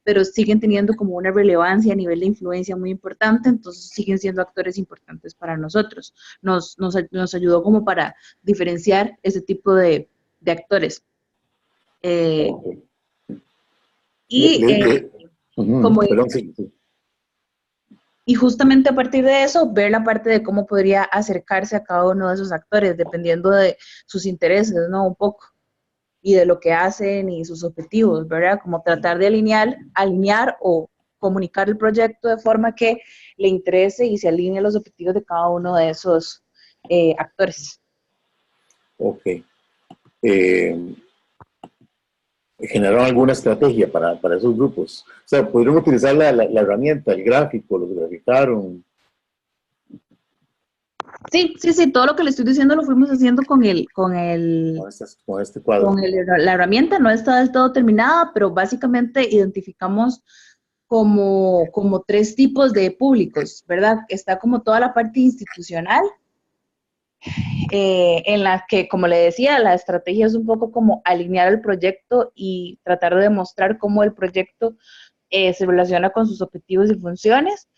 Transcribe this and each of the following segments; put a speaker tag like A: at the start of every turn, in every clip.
A: pero siguen teniendo como una relevancia a nivel de influencia muy importante, entonces siguen siendo actores importantes para nosotros. Nos ayudó como para diferenciar ese tipo de actores.
B: Ok. Le-
A: Y
B: le- le-
A: como
B: perdón, sí, sí.
A: Y justamente a partir de eso, ver la parte de cómo podría acercarse a cada uno de esos actores, dependiendo de sus intereses, ¿no? Un poco, y de lo que hacen y sus objetivos, ¿verdad? Como tratar de alinear o comunicar el proyecto de forma que le interese y se alinee a los objetivos de cada uno de esos actores.
B: Ok. Eh, ¿Generaron alguna estrategia para esos grupos? O sea, ¿pudieron utilizar la herramienta, el gráfico, los graficaron?
A: Sí, sí, sí, todo lo que le estoy diciendo lo fuimos haciendo
B: Con este cuadro.
A: la herramienta, no está del todo terminada, pero básicamente identificamos como tres tipos de públicos, ¿verdad? Está como toda la parte institucional, en la que, como le decía, la estrategia es un poco como alinear el proyecto y tratar de demostrar cómo el proyecto se relaciona con sus objetivos y funciones.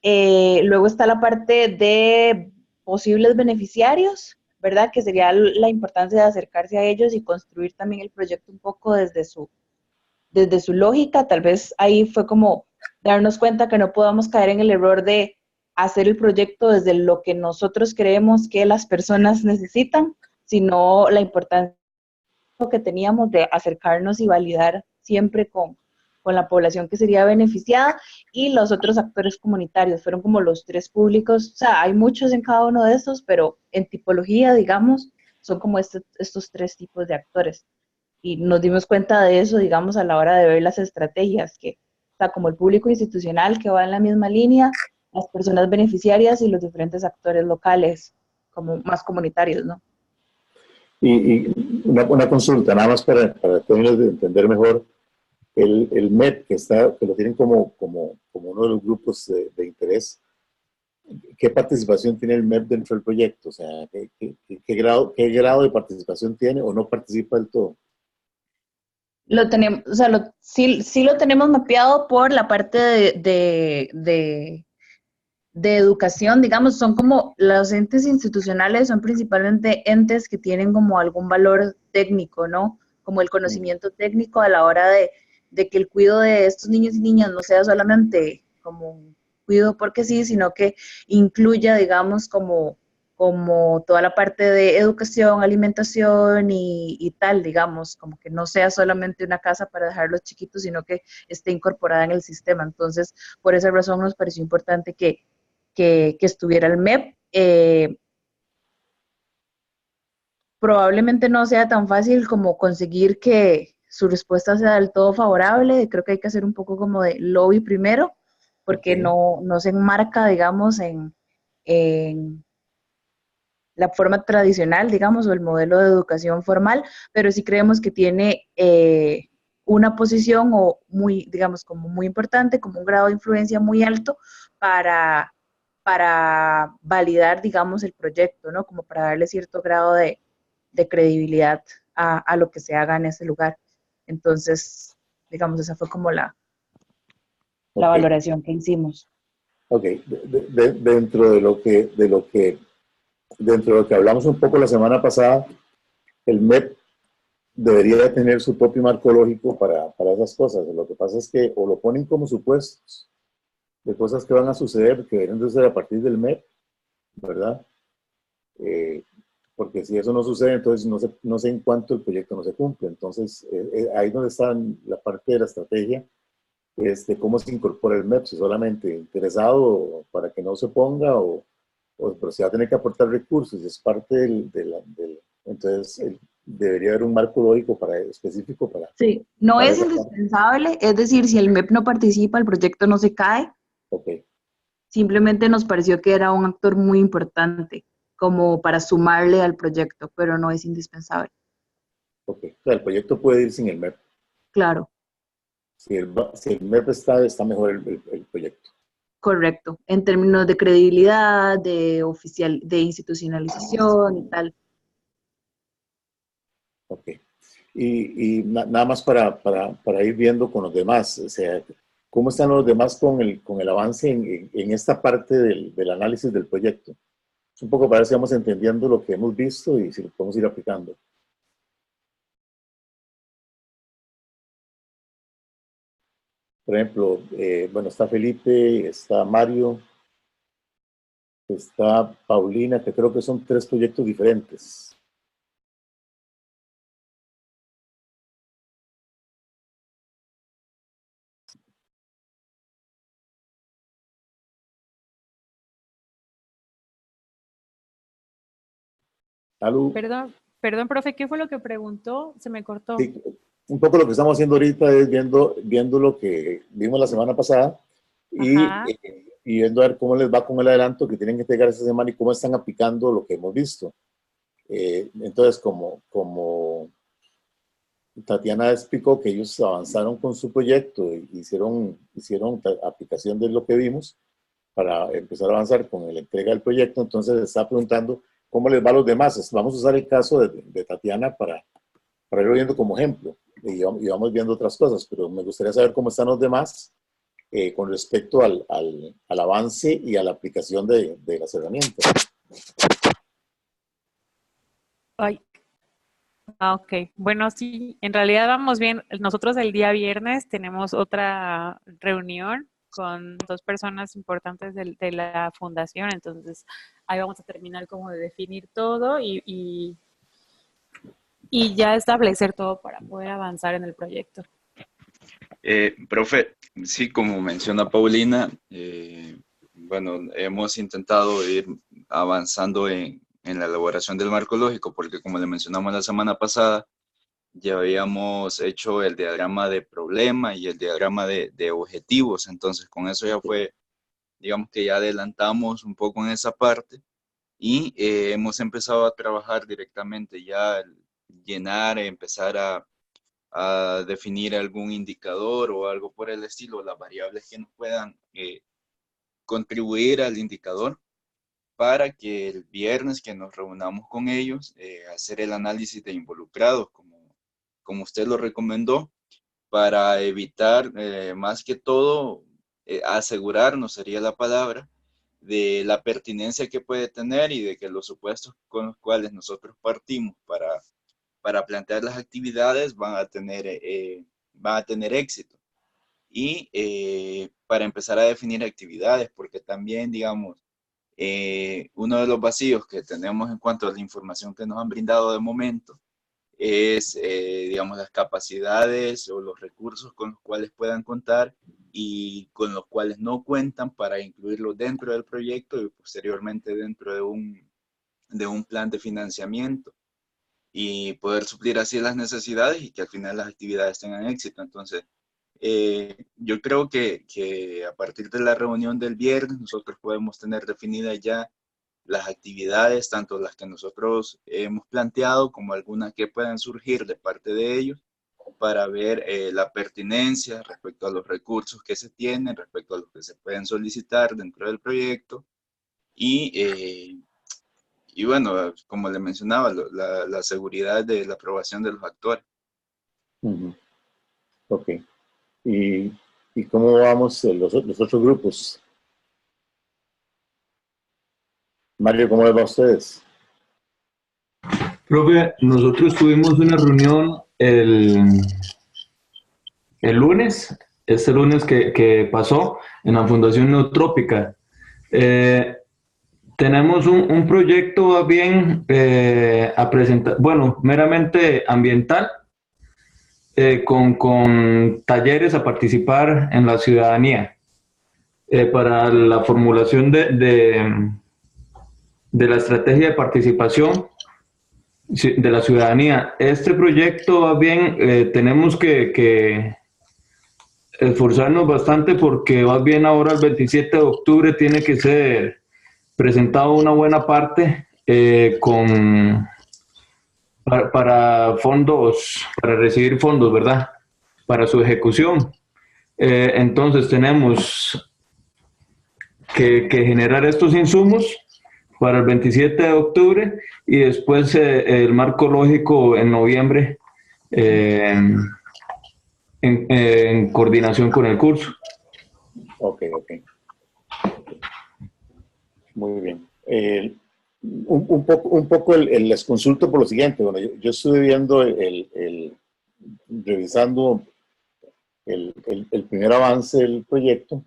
A: Luego está la parte de posibles beneficiarios, ¿verdad? Que sería la importancia de acercarse a ellos y construir también el proyecto un poco desde su lógica. Tal vez ahí fue como darnos cuenta que no podamos caer en el error de hacer el proyecto desde lo que nosotros creemos que las personas necesitan, sino la importancia que teníamos de acercarnos y validar siempre con la población que sería beneficiada y los otros actores comunitarios. Fueron como los tres públicos, o sea, hay muchos en cada uno de estos, pero en tipología, digamos, son como estos tres tipos de actores. Y nos dimos cuenta de eso, digamos, a la hora de ver las estrategias, que está como el público institucional que va en la misma línea, las personas beneficiarias y los diferentes actores locales, como más comunitarios, ¿no?
B: Y una consulta, nada más para términos de entender mejor, el MEP, que lo tienen como uno de los grupos de interés, ¿qué participación tiene el MEP dentro del proyecto? O sea, ¿qué grado de participación tiene o no participa del todo?
A: Lo tenemos, o sea, sí, sí lo tenemos mapeado por la parte de educación, digamos, son como los entes institucionales, son principalmente entes que tienen como algún valor técnico, ¿no? Como el conocimiento técnico a la hora de que el cuidado de estos niños y niñas no sea solamente como un cuidado porque sí, sino que incluya, digamos, como toda la parte de educación, alimentación y tal, digamos, como que no sea solamente una casa para dejarlos chiquitos, sino que esté incorporada en el sistema. Entonces, por esa razón nos pareció importante que estuviera el MEP. Probablemente no sea tan fácil como conseguir que su respuesta sea del todo favorable. Creo que hay que hacer un poco como de lobby primero,
B: Ok.
A: porque no se enmarca, digamos, en la forma tradicional, digamos, o el modelo de educación formal, pero sí creemos que tiene una posición o muy, digamos, como muy importante, como un grado de influencia muy alto para, para validar, digamos, el proyecto, ¿no? Como para darle cierto grado de credibilidad a lo que se haga en ese lugar. Entonces, digamos, esa fue como la
B: Ok.
A: valoración que hicimos.
B: Ok. Dentro dentro de lo que hablamos un poco la semana pasada, el MEP debería tener su propio marco lógico para esas cosas. Lo que pasa es que o lo ponen como supuestos de cosas que van a suceder, que deberían de ser a partir del MEP, ¿verdad? Eh, Porque si eso no sucede, entonces no sé en cuánto el proyecto no se cumple. Entonces, ahí donde está la parte de la estrategia, cómo se incorpora el MEP, si solamente interesado para que no se ponga pero se va a tener que aportar recursos, es parte entonces debería haber un marco lógico específico
A: Sí, no
B: para
A: es
B: esa parte.
A: indispensable, es decir, si el MEP no participa, el proyecto no se cae,
B: Ok,
A: simplemente nos pareció que era un actor muy importante como para sumarle al proyecto, pero no es indispensable.
B: ok. O sea, el proyecto puede ir sin el MEP.
A: Claro,
B: Si el MEP está mejor el proyecto.
A: correcto. En términos de credibilidad, de institucionalización y tal.
B: Ok. Nada más para ir viendo con los demás, o sea, ¿cómo están los demás con el avance en esta parte del análisis del proyecto? Es un poco para ver si vamos entendiendo lo que hemos visto y si lo podemos ir aplicando. Por ejemplo, bueno, está Felipe, está Mario, está Paulina, que creo que son 3 proyectos diferentes. ¿Aló?
C: Perdón, profe, ¿qué fue lo que preguntó? Se me cortó.
B: Sí, un poco lo que estamos haciendo ahorita es viendo lo que vimos la semana pasada y viendo a ver cómo les va con el adelanto que tienen que entregar esta semana y cómo están aplicando lo que hemos visto. Entonces, como Tatiana explicó que ellos avanzaron con su proyecto y hicieron aplicación de lo que vimos para empezar a avanzar con la entrega del proyecto, entonces está preguntando cómo les va a los demás. Vamos a usar el caso de Tatiana para irlo viendo como ejemplo y vamos viendo otras cosas, pero me gustaría saber cómo están los demás con respecto al avance y a la aplicación de las herramientas.
C: Ay. Ok, bueno, sí, en realidad vamos bien. Nosotros el día viernes tenemos otra reunión con 2 personas importantes de la fundación, entonces ahí vamos a terminar como de definir todo y ya establecer todo para poder avanzar en el proyecto.
D: Profe, sí, como menciona Paulina, bueno, hemos intentado ir avanzando en la elaboración del marco lógico, porque como le mencionamos la semana pasada, ya habíamos hecho el diagrama de problema y el diagrama de objetivos, entonces con eso ya fue, digamos que ya adelantamos un poco en esa parte y hemos empezado a trabajar directamente ya, llenar, empezar a definir algún indicador o algo por el estilo, las variables que nos puedan contribuir al indicador, para que el viernes que nos reunamos con ellos, hacer el análisis de involucrados, como usted lo recomendó, para evitar más que todo, asegurarnos sería la palabra, de la pertinencia que puede tener y de que los supuestos con los cuales nosotros partimos para plantear las actividades van a tener éxito. Y para empezar a definir actividades, porque también, digamos, uno de los vacíos que tenemos en cuanto a la información que nos han brindado de momento es, digamos, las capacidades o los recursos con los cuales puedan contar y con los cuales no cuentan para incluirlos dentro del proyecto y posteriormente dentro de un plan de financiamiento y poder suplir así las necesidades y que al final las actividades tengan éxito. Entonces, yo creo que a partir de la reunión del viernes nosotros podemos tener definidas ya las actividades, tanto las que nosotros hemos planteado como algunas que puedan surgir de parte de ellos, para ver la pertinencia respecto a los recursos que se tienen, respecto a los que se pueden solicitar dentro del proyecto y bueno, como le mencionaba, la seguridad de la aprobación de los actores.
B: Ok. ¿Y cómo vamos los otros grupos? Mario, ¿cómo les va a ustedes?
E: Profe, nosotros tuvimos una reunión el lunes, este lunes que pasó en la Fundación Neotrópica. Tenemos un proyecto bien a presentar, bueno, meramente ambiental, con talleres a participar en la ciudadanía para la formulación de la estrategia de participación de la ciudadanía. Este proyecto, bien, tenemos que esforzarnos bastante porque más bien ahora el 27 de octubre tiene que ser presentado una buena parte para fondos, para recibir fondos, ¿verdad? Para su ejecución. Entonces tenemos que generar estos insumos para el 27 de octubre y después el marco lógico en noviembre eh, en coordinación con el curso.
B: Ok, ok. Muy bien. Un poco les consulto por lo siguiente. Bueno, yo estuve viendo revisando el primer avance del proyecto.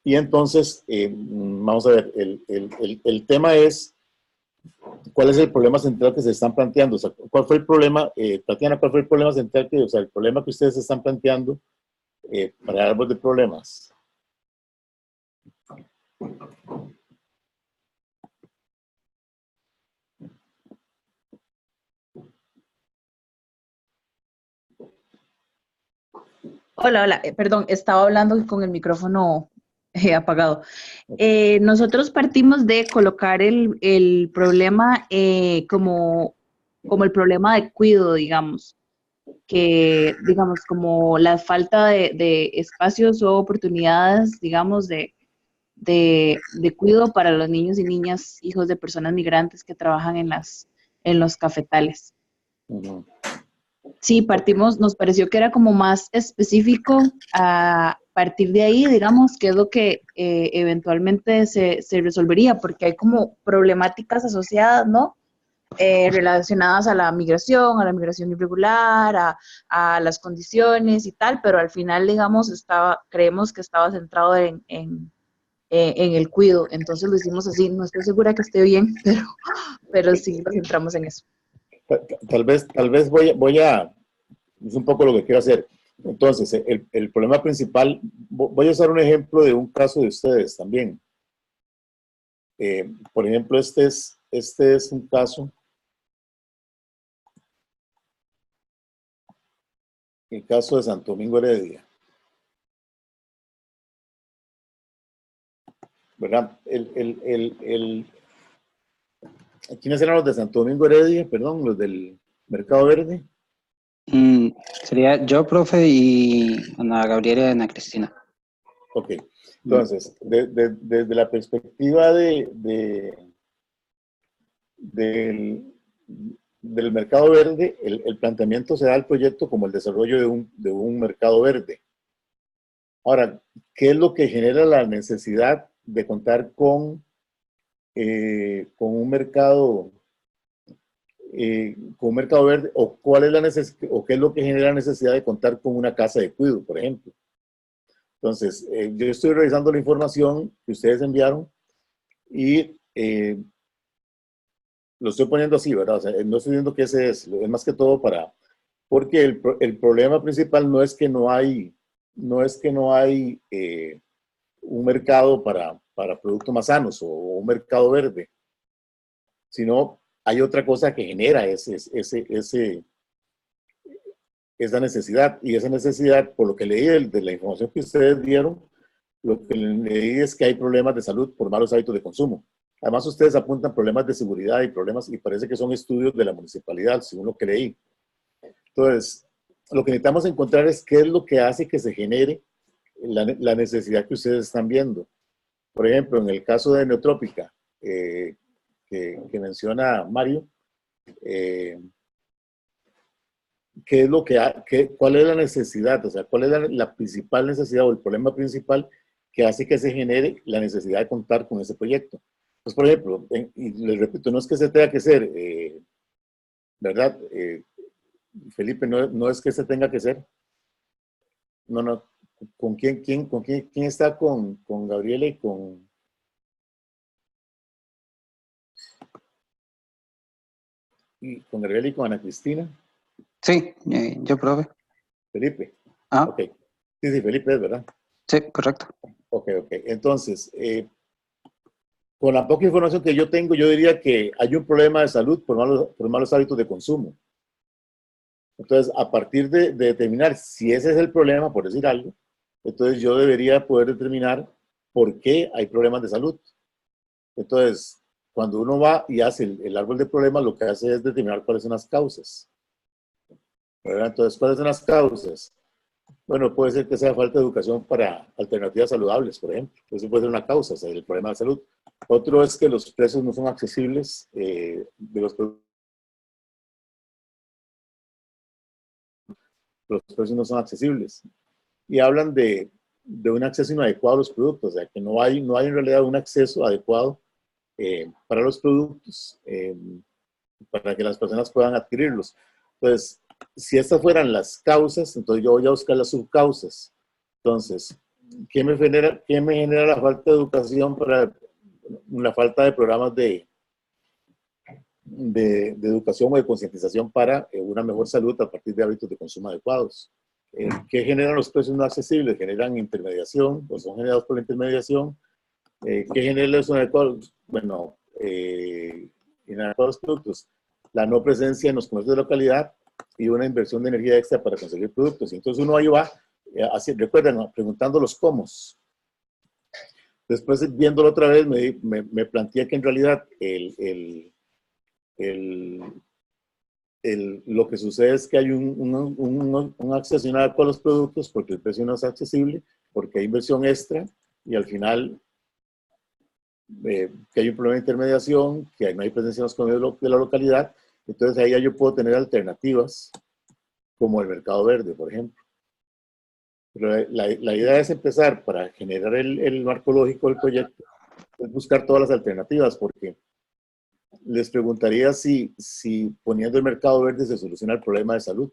B: Y entonces, vamos a ver, el tema es, ¿cuál es el problema central que se están planteando? O sea, ¿cuál fue el problema, Tatiana, cuál fue el problema central o sea, el problema que ustedes están planteando para el árbol de problemas?
A: Hola, hola, perdón, estaba hablando con el micrófono apagado. Nosotros partimos de colocar el problema como el problema de cuidado, digamos, que, digamos, como la falta de espacios o oportunidades, digamos, de cuidado para los niños y niñas, hijos de personas migrantes que trabajan en los cafetales.
B: Uh-huh.
A: Sí, nos pareció que era como más específico a partir de ahí, digamos, que es lo que eventualmente se resolvería, porque hay como problemáticas asociadas, ¿no? Relacionadas a la migración irregular, a las condiciones y tal, pero al final, digamos, creemos que estaba centrado en el cuidado, entonces lo hicimos así, no estoy segura que esté bien, pero sí nos centramos en eso.
B: Tal vez es un poco lo que quiero hacer. Entonces, el problema principal, voy a usar un ejemplo de un caso de ustedes también. Por ejemplo, este es un caso, el caso de Santo Domingo Heredia. ¿Verdad? ¿Quiénes eran los de Santo Domingo Heredia? Perdón, los del Mercado Verde.
F: Sería yo, profe, y Ana Gabriela y Ana Cristina.
B: Ok, entonces, desde la perspectiva del Mercado Verde, el planteamiento se da al proyecto como el desarrollo de un mercado verde. Ahora, ¿qué es lo que genera la necesidad de contar con un mercado verde, o cuál es la necesidad, o qué es lo que genera la necesidad de contar con una casa de cuidado, por ejemplo? Entonces, yo estoy revisando la información que ustedes enviaron y lo estoy poniendo así, ¿verdad? O sea, no estoy diciendo que ese es más que todo porque el problema principal no es que no hay un mercado para productos más sanos o un mercado verde, sino hay otra cosa que genera esa necesidad, y esa necesidad, por lo que leí de la información que ustedes dieron, lo que leí es que hay problemas de salud por malos hábitos de consumo. Además, ustedes apuntan problemas de seguridad y parece que son estudios de la municipalidad, según lo que leí. Entonces, lo que necesitamos encontrar es qué es lo que hace que se genere la necesidad que ustedes están viendo. Por ejemplo, en el caso de Neotrópica, que menciona Mario, ¿qué es cuál es la necesidad? O sea, ¿cuál es la principal necesidad o el problema principal que hace que se genere la necesidad de contar con ese proyecto? Pues, por ejemplo, y les repito, no es que se tenga que ser, ¿verdad? Felipe, no es que se tenga que ser. No. ¿Con quién está con Gabriela y con Gabriela y con Ana Cristina?
F: Sí, yo, profe.
B: Felipe.
F: Ah,
B: Ok. Sí, Felipe es, ¿verdad?
F: sí, correcto.
B: Ok. Entonces, con la poca información que yo tengo, yo diría que hay un problema de salud por malos hábitos de consumo. Entonces, a partir de determinar si ese es el problema, por decir algo, entonces yo debería poder determinar por qué hay problemas de salud. Entonces, cuando uno va y hace el árbol de problemas, lo que hace es determinar cuáles son las causas. ¿Verdad? Entonces, ¿cuáles son las causas? Bueno, puede ser que sea falta de educación para alternativas saludables, por ejemplo. Eso puede ser una causa, o sea, el problema de salud. Otro es que los precios no son accesibles de los productos los precios no son accesibles. Y hablan de un acceso inadecuado a los productos, o sea, que no hay en realidad un acceso adecuado para los productos, para que las personas puedan adquirirlos. Entonces, si estas fueran las causas, entonces yo voy a buscar las subcausas. Entonces, ¿qué me genera la falta de educación para la falta de programas de educación o de concientización para una mejor salud a partir de hábitos de consumo adecuados? ¿Qué generan los precios no accesibles? Generan intermediación, o son generados por la intermediación. ¿Qué genera los inadecuados? Bueno, inadecuados productos. La no presencia en los comercios de localidad y una inversión de energía extra para conseguir productos. Y entonces uno ahí va, así, recuerden, ¿no?, preguntando los cómo. Después, viéndolo otra vez, me planteé que en realidad lo que sucede es que hay un acceso inadecuado a los productos porque el precio no es accesible, porque hay inversión extra y al final que hay un problema de intermediación, que no hay presencia en los comercios de la localidad. Entonces ahí ya yo puedo tener alternativas como el mercado verde, por ejemplo. Pero la idea es empezar para generar el marco lógico del proyecto, es buscar todas las alternativas, porque les preguntaría si poniendo el mercado verde se soluciona el problema de salud.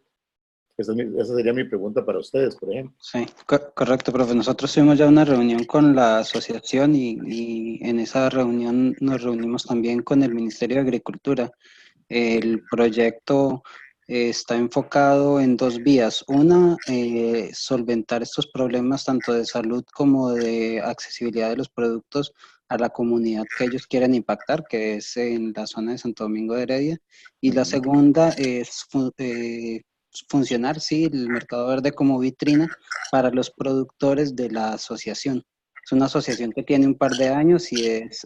B: Esa sería mi pregunta para ustedes, por ejemplo.
F: Sí, correcto, profe. Nosotros tuvimos ya una reunión con la asociación y en esa reunión nos reunimos también con el Ministerio de Agricultura. El proyecto está enfocado en dos vías. Una, solventar estos problemas tanto de salud como de accesibilidad de los productos a la comunidad que ellos quieren impactar, que es en la zona de Santo Domingo de Heredia. Y la segunda es funcionar, sí, el mercado verde como vitrina para los productores de la asociación. Es una asociación que tiene un par de años y es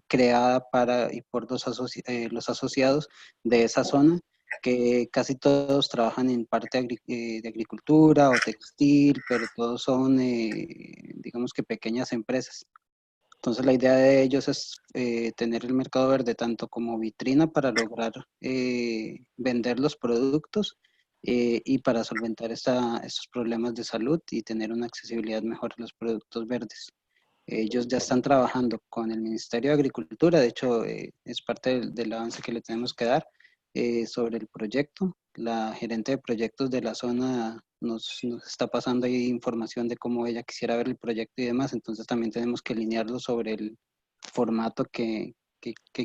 F: creada para y por los asociados de esa zona, que casi todos trabajan en parte de agricultura o textil, pero todos son, digamos que pequeñas empresas. Entonces la idea de ellos es tener el mercado verde tanto como vitrina para lograr vender los productos y para solventar estos problemas de salud y tener una accesibilidad mejor a los productos verdes. Ellos ya están trabajando con el Ministerio de Agricultura, de hecho es parte del avance que le tenemos que dar sobre el proyecto. La gerente de proyectos de la zona nos está pasando ahí información de cómo ella quisiera ver el proyecto y demás, entonces también tenemos que alinearlo sobre el formato que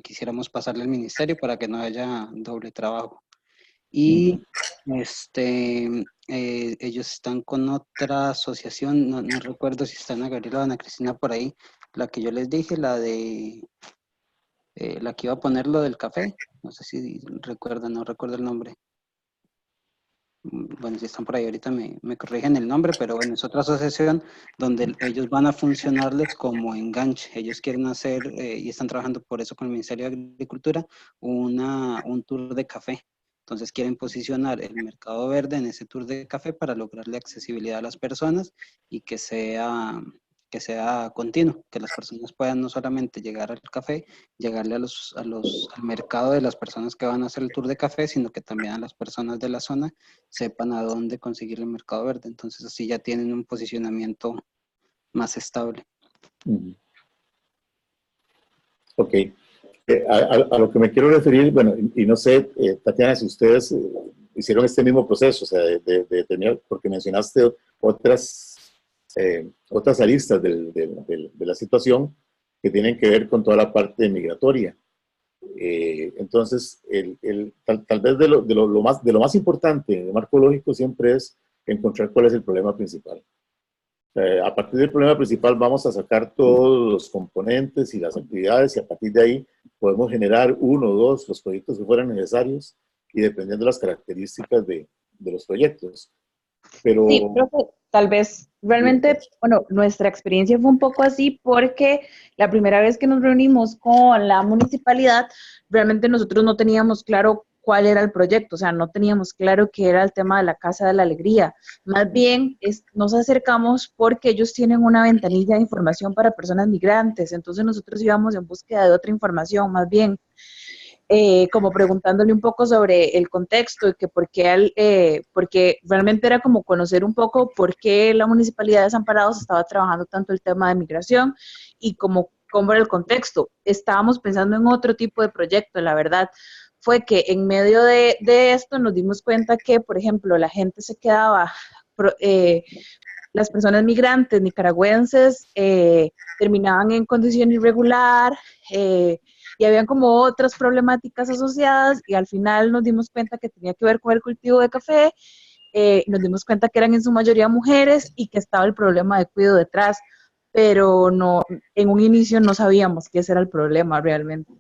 F: quisiéramos pasarle al ministerio para que no haya doble trabajo. Y ellos están con otra asociación, no recuerdo si está Ana Gabriela o Ana Cristina por ahí, la que yo les dije, la que iba a poner lo del café, no sé si recuerdan, no recuerdo el nombre. Bueno, si están por ahí ahorita me corrigen el nombre, pero bueno, es otra asociación donde ellos van a funcionarles como enganche. Ellos quieren hacer, y están trabajando por eso con el Ministerio de Agricultura, un tour de café. Entonces quieren posicionar el mercado verde en ese tour de café para lograrle accesibilidad a las personas y que sea continuo, que las personas puedan no solamente llegar al café, llegarle al mercado de las personas que van a hacer el tour de café, sino que también a las personas de la zona sepan a dónde conseguir el mercado verde. Entonces así ya tienen un posicionamiento más estable.
B: Ok. A lo que me quiero referir, bueno, y no sé, Tatiana, si ustedes hicieron este mismo proceso, o sea, de tener, porque mencionaste otras aristas de la situación que tienen que ver con toda la parte migratoria. Entonces, tal vez de lo más importante en el marco lógico siempre es encontrar cuál es el problema principal. A partir del problema principal vamos a sacar todos los componentes y las actividades y a partir de ahí podemos generar uno o dos los proyectos que fueran necesarios y dependiendo de las características de los proyectos. Pero,
A: sí, profe, tal vez realmente, bueno, nuestra experiencia fue un poco así porque la primera vez que nos reunimos con la municipalidad, realmente nosotros no teníamos claro cuál era el proyecto, o sea, no teníamos claro qué era el tema de la Casa de la Alegría. Más bien nos acercamos porque ellos tienen una ventanilla de información para personas migrantes, entonces nosotros íbamos en búsqueda de otra información, más bien. como preguntándole un poco sobre el contexto y que porque realmente era como conocer un poco por qué la Municipalidad de Desamparados estaba trabajando tanto el tema de migración y cómo era el contexto. Estábamos pensando en otro tipo de proyecto, la verdad. Fue que en medio de esto nos dimos cuenta que, por ejemplo, la gente se quedaba, las personas migrantes nicaragüenses terminaban en condición irregular, y habían como otras problemáticas asociadas y al final nos dimos cuenta que tenía que ver con el cultivo de café, nos dimos cuenta que eran en su mayoría mujeres y que estaba el problema de cuidado detrás, pero no, en un inicio no sabíamos que ese era el problema realmente.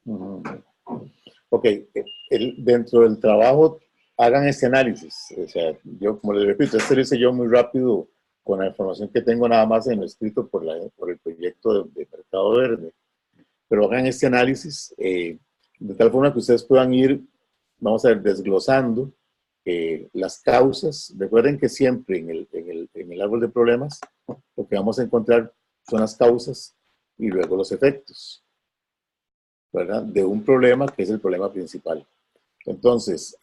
B: Ujú. Ok, dentro del trabajo hagan este análisis. O sea, yo, como les repito, esto lo hice yo muy rápido con la información que tengo nada más en lo escrito por el proyecto de Mercado Verde. Pero hagan este análisis de tal forma que ustedes puedan ir, vamos a ver, desglosando las causas. Recuerden que siempre en el árbol de problemas lo que vamos a encontrar son las causas y luego los efectos, ¿verdad? De un problema que es el problema principal. Entonces,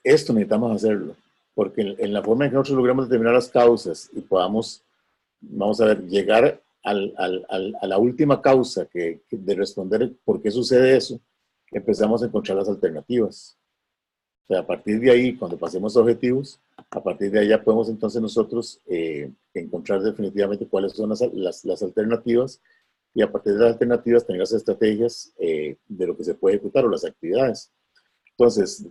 B: esto necesitamos hacerlo, porque en la forma en que nosotros logramos determinar las causas y podamos, vamos a ver, llegar a la última causa de responder por qué sucede eso, empezamos a encontrar las alternativas. O sea, a partir de ahí, cuando pasemos a objetivos, a partir de ahí ya podemos entonces nosotros encontrar definitivamente cuáles son las alternativas y a partir de las alternativas tener las estrategias de lo que se puede ejecutar o las actividades. Entonces,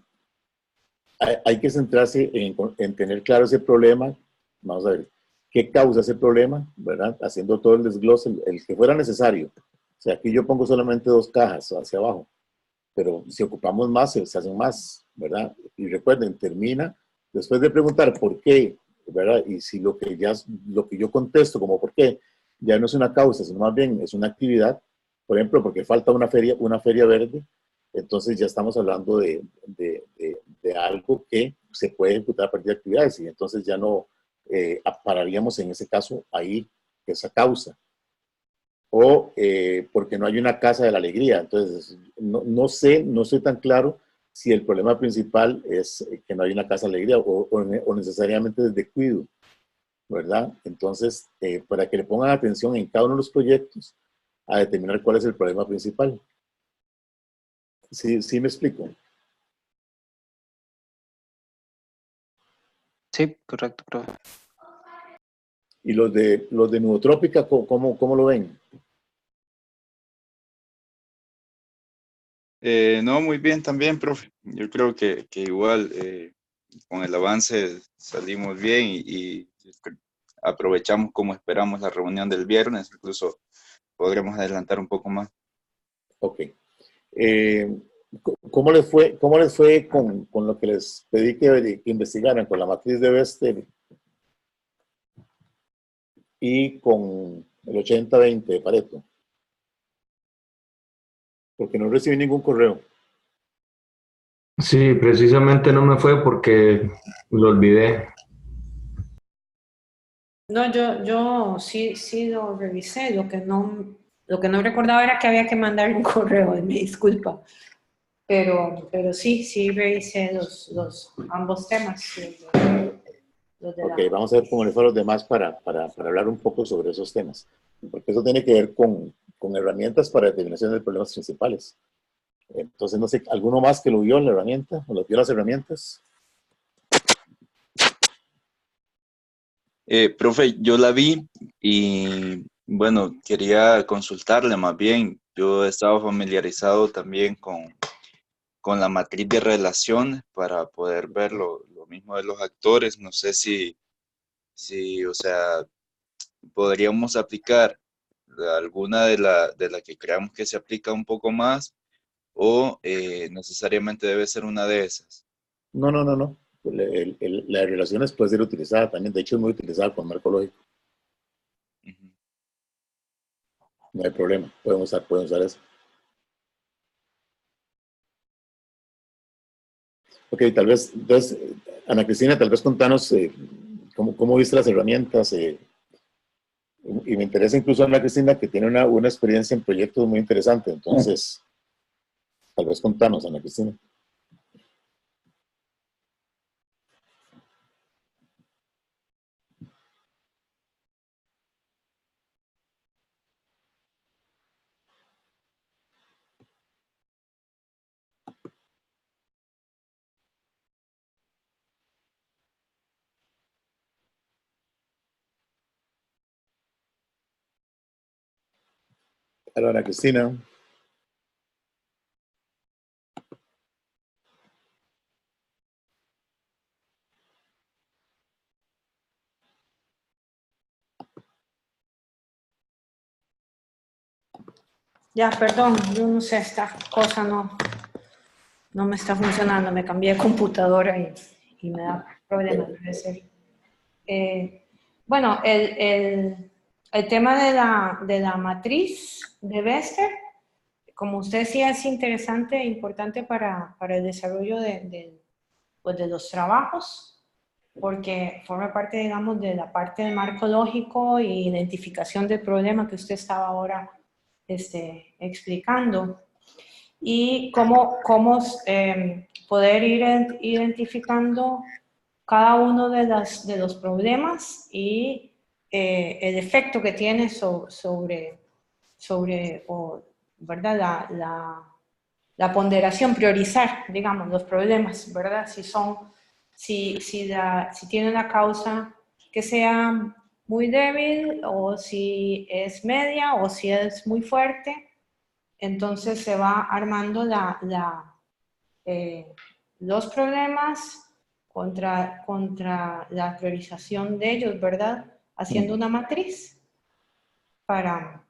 B: hay que centrarse en tener claro ese problema. Vamos a ver qué causa ese problema, ¿verdad? Haciendo todo el desglose, el que fuera necesario. O sea, aquí yo pongo solamente 2 cajas hacia abajo, pero si ocupamos más, se hacen más, ¿verdad? Y recuerden, termina después de preguntar por qué, ¿verdad? Y si lo que yo contesto como por qué, ya no es una causa, sino más bien es una actividad, por ejemplo, porque falta una feria verde, entonces ya estamos hablando de algo que se puede ejecutar a partir de actividades y entonces ya no pararíamos en ese caso ahí esa causa. O porque no hay una casa de la alegría. Entonces, no sé, no estoy tan claro si el problema principal es que no hay una casa de alegría o necesariamente es descuido, ¿verdad? Entonces, para que le pongan atención en cada uno de los proyectos a determinar cuál es el problema principal. Sí, sí me explico.
F: Sí, correcto, profe.
B: Y los de Nudotrópica, ¿cómo lo ven?
D: No, muy bien también, profe. Yo creo que igual con el avance salimos bien y aprovechamos como esperamos la reunión del viernes, incluso podremos adelantar un poco más.
B: Ok. ¿Cómo les fue con lo que les pedí que investigaran, con la matriz de Bester y con el 80-20 de Pareto? Porque no recibí ningún correo.
E: Sí, precisamente no me fue porque lo olvidé.
G: No, yo sí lo revisé. Lo que no recordaba era que había que mandar un correo, me disculpa. Pero sí revisé ambos temas. Los de
B: Ok,
G: la...
B: vamos a ver cómo les fue a los demás para hablar un poco sobre esos temas. Porque eso tiene que ver con herramientas para determinación de problemas principales. Entonces, no sé, ¿alguno más que lo vio en la herramienta? ¿O lo vio las herramientas?
D: Profe, yo la vi y bueno, quería consultarle más bien. Yo estaba familiarizado también con la matriz de relaciones para poder ver lo mismo de los actores. No sé si, o sea, podríamos aplicar alguna de la que creamos que se aplica un poco más o necesariamente debe ser una de esas.
B: No, no, no, no. La de relaciones puede ser utilizada también. De hecho, es muy utilizada con marco lógico.
D: Ujú.
B: No hay problema. Pueden usar eso. Ok, tal vez, entonces, Ana Cristina, tal vez contanos cómo viste las herramientas, Y me interesa incluso Ana Cristina, que tiene una experiencia en proyectos muy interesante. Entonces, tal vez contanos, Ana Cristina. Hola, Ana Cristina.
G: Ya, perdón, yo no sé, esta cosa no me está funcionando. Me cambié de computadora y me da problemas. Debe ser. Bueno, el tema de la matriz de Bester, como usted decía, es interesante e importante para el desarrollo pues de los trabajos, porque forma parte, digamos, de la parte del marco lógico e identificación del problema que usted estaba ahora explicando. Y cómo poder ir identificando cada uno de los problemas y el efecto que tiene sobre ¿verdad? La ponderación, priorizar, digamos, los problemas, ¿verdad? Si tiene una causa que sea muy débil, o si es media, o si es muy fuerte, entonces se va armando los problemas contra la priorización de ellos, ¿verdad? Haciendo una matriz para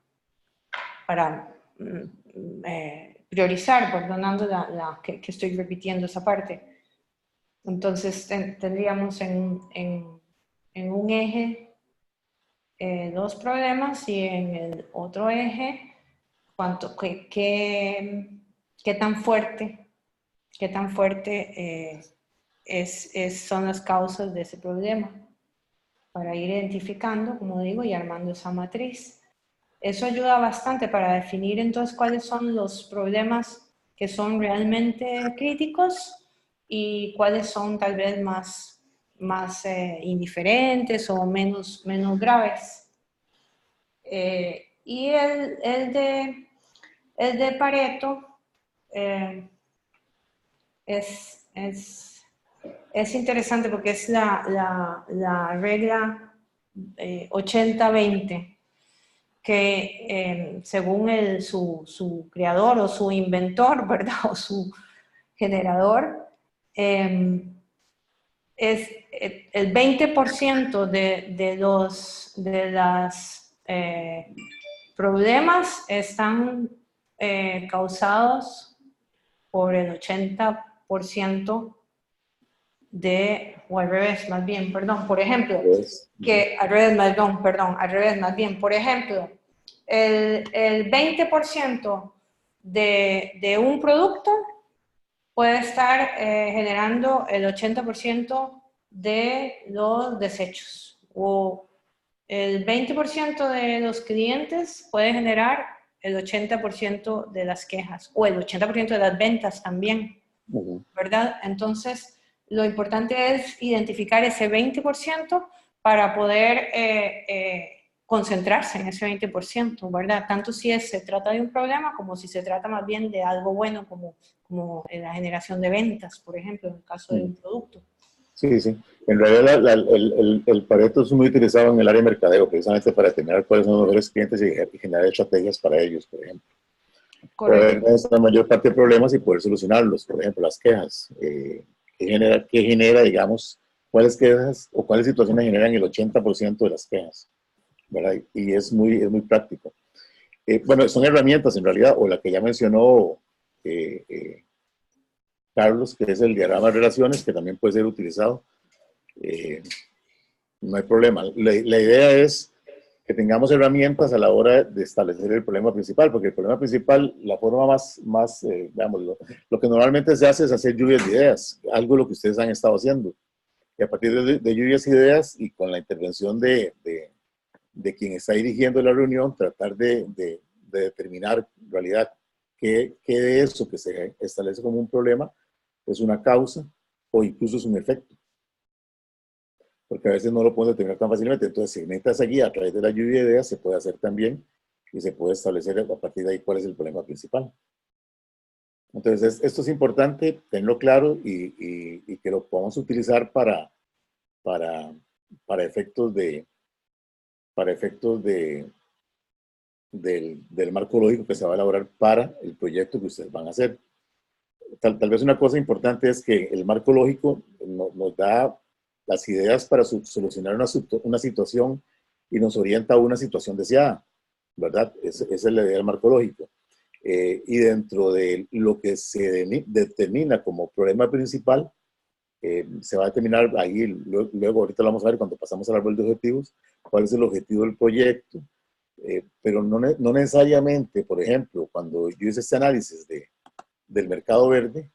G: priorizar, perdonando que estoy repitiendo esa parte. Entonces tendríamos en un eje dos problemas, y en el otro eje qué tan fuerte son las causas de ese problema, para ir identificando, como digo, y armando esa matriz. Eso ayuda bastante para definir entonces cuáles son los problemas que son realmente críticos y cuáles son tal vez más indiferentes o menos graves. Y el de Pareto es interesante, porque es la regla 80-20, que según su creador o su inventor, ¿verdad? O su generador, es el 20% de los problemas están causados por el 80% o al revés, más bien, perdón, por ejemplo, al revés, más bien, por ejemplo, el 20% de un producto puede estar generando el 80% de los desechos, o el 20% de los clientes puede generar el 80% de las quejas, o el 80% de las ventas también, ¿verdad? Entonces, lo importante es identificar ese 20% para poder concentrarse en ese 20%, ¿verdad? Tanto si se trata de un problema, como si se trata más bien de algo bueno, como la generación de ventas, por ejemplo, en el caso de un producto.
B: Sí, sí. En realidad el Pareto es muy utilizado en el área de mercadeo, precisamente para determinar cuáles son los mejores clientes y generar estrategias para ellos, por ejemplo. Correcto. Poder ver la mayor parte de problemas y poder solucionarlos. Por ejemplo, las quejas. ¿Qué genera, digamos, cuáles quejas o cuáles situaciones generan el 80% de las quejas? ¿Verdad? Y es muy práctico. Bueno, son herramientas en realidad, o la que ya mencionó Carlos, que es el diagrama de relaciones, que también puede ser utilizado. No hay problema. La idea es que tengamos herramientas a la hora de establecer el problema principal, porque el problema principal, la forma más digamos, lo que normalmente se hace es hacer lluvias de ideas, algo lo que ustedes han estado haciendo. Y a partir de lluvias de ideas y con la intervención de de quien está dirigiendo la reunión, tratar de determinar en realidad qué de eso que se establece como un problema es una causa o incluso es un efecto. Porque a veces no lo podemos determinar tan fácilmente. Entonces, si necesita esa guía a través de la lluvia de ideas, se puede hacer también y se puede establecer a partir de ahí cuál es el problema principal. Entonces, esto es importante, tenerlo claro y que lo podamos utilizar para efectos del marco lógico que se va a elaborar para el proyecto que ustedes van a hacer. Tal vez una cosa importante es que el marco lógico nos da las ideas para solucionar una situación y nos orienta a una situación deseada, ¿verdad? Esa es la idea del marco lógico. Y dentro de lo que se determina como problema principal, se va a determinar ahí, luego ahorita lo vamos a ver cuando pasamos al árbol de objetivos, cuál es el objetivo del proyecto, pero no necesariamente, por ejemplo, cuando yo hice este análisis del mercado verde,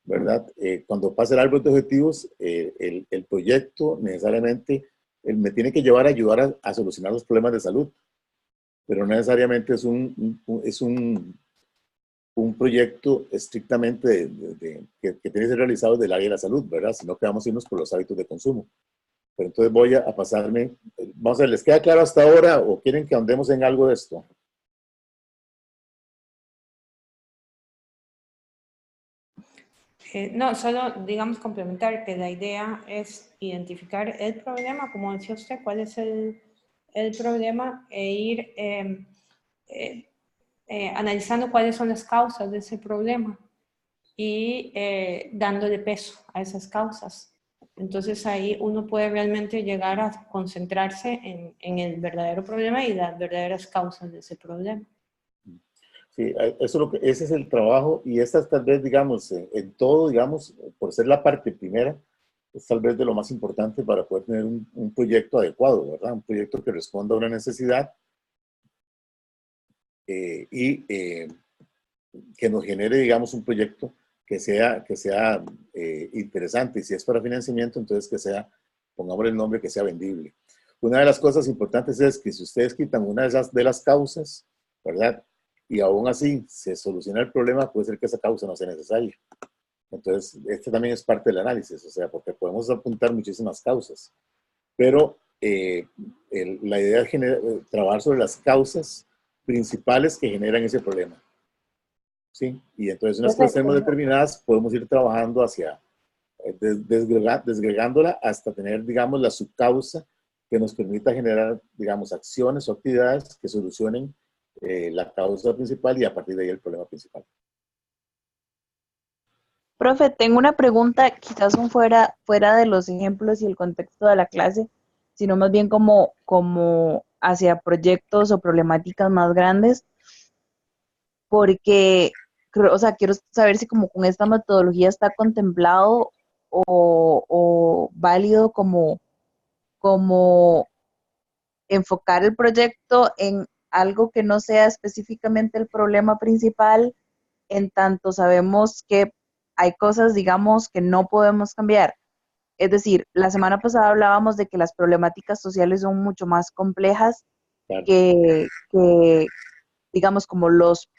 B: ¿verdad? Cuando pasa el árbol de objetivos, el proyecto necesariamente me tiene que llevar a ayudar a solucionar los problemas de salud, pero no necesariamente es un proyecto estrictamente que tiene que ser realizado del área de la salud, ¿verdad? Sino que vamos a irnos por los hábitos de consumo. Pero entonces voy a pasarme, vamos a ver, ¿les queda claro hasta ahora o quieren que andemos en algo de esto?
G: No, solo digamos complementar que la idea es identificar el problema, como decía usted, cuál es el problema e ir analizando cuáles son las causas de ese problema y dándole peso a esas causas. Entonces ahí uno puede realmente llegar a concentrarse en el verdadero problema y las verdaderas causas de ese problema.
B: Sí, ese es el trabajo y esta es tal vez, digamos, en todo, digamos, por ser la parte primera, es tal vez de lo más importante para poder tener un proyecto adecuado, ¿verdad? Un proyecto que responda a una necesidad y que nos genere, digamos, un proyecto que sea interesante. Y si es para financiamiento, entonces que sea, pongámosle el nombre, que sea vendible. Una de las cosas importantes es que si ustedes quitan una de las causas, ¿verdad? Y aún así se soluciona el problema, puede ser que esa causa no sea necesaria. Entonces, este también es parte del análisis, o sea, porque podemos apuntar muchísimas causas, pero la idea es trabajar sobre las causas principales que generan ese problema. ¿Sí? Y entonces, una vez que las tenemos determinadas, podemos ir trabajando hacia, desgregándola hasta tener, digamos, la subcausa que nos permita generar, digamos, acciones o actividades que solucionen la causa principal y a partir de ahí el problema principal.
A: Profe, tengo una pregunta, quizás fuera de los ejemplos y el contexto de la clase, sino más bien como hacia proyectos o problemáticas más grandes, porque, o sea, quiero saber si como con esta metodología está contemplado o válido como enfocar el proyecto en algo que no sea específicamente el problema principal, en tanto sabemos que hay cosas, digamos, que no podemos cambiar. Es decir, la semana pasada hablábamos de que las problemáticas sociales son mucho más complejas
B: Claro.
A: que digamos, como los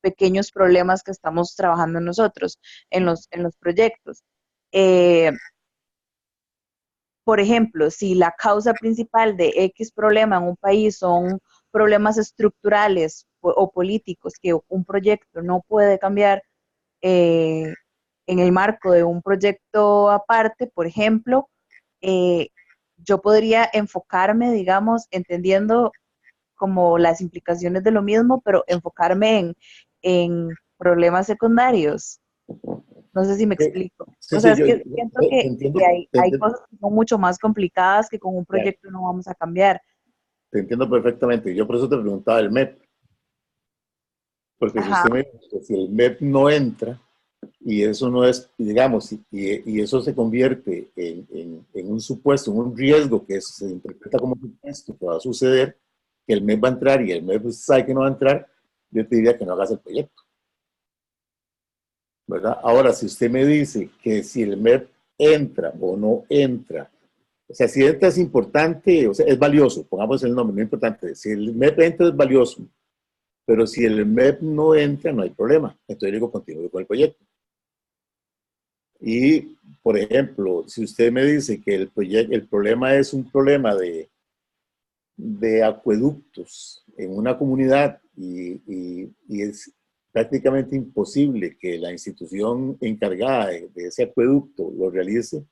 A: pequeños problemas que estamos trabajando nosotros en los proyectos. Por ejemplo, si la causa principal de X problema en un país son problemas estructurales o políticos que un proyecto no puede cambiar en el marco de un proyecto aparte, por ejemplo, yo podría enfocarme, digamos, entendiendo como las implicaciones de lo mismo, pero enfocarme en problemas secundarios. No sé si me explico.
B: Sí,
A: O sea,
B: sí,
A: es que siento
B: te
A: que
B: entiendo,
A: hay cosas que son mucho más complicadas que con un
B: claro,
A: proyecto no vamos a cambiar.
B: te entiendo perfectamente. Yo por eso te preguntaba el MEP, porque si
A: Ajá.
B: usted me dice que si el MEP no entra, y eso no es, digamos, y eso se convierte en un supuesto, en un riesgo que se interpreta como supuesto que va a suceder, que el MEP va a entrar y el MEP sabe que no va a entrar, yo te diría que no hagas el proyecto, ¿verdad? Ahora, si usted me dice que si el MEP entra o no entra O sea, si entra es importante, o sea, es valioso, pongamos el nombre, no importante. Si el MEP entra es valioso, pero si el MEP no entra, no hay problema. Entonces digo, continúe con el proyecto. Y, por ejemplo, si usted me dice que el problema es un problema de acueductos en una comunidad y es prácticamente imposible que la institución encargada de ese acueducto lo realice,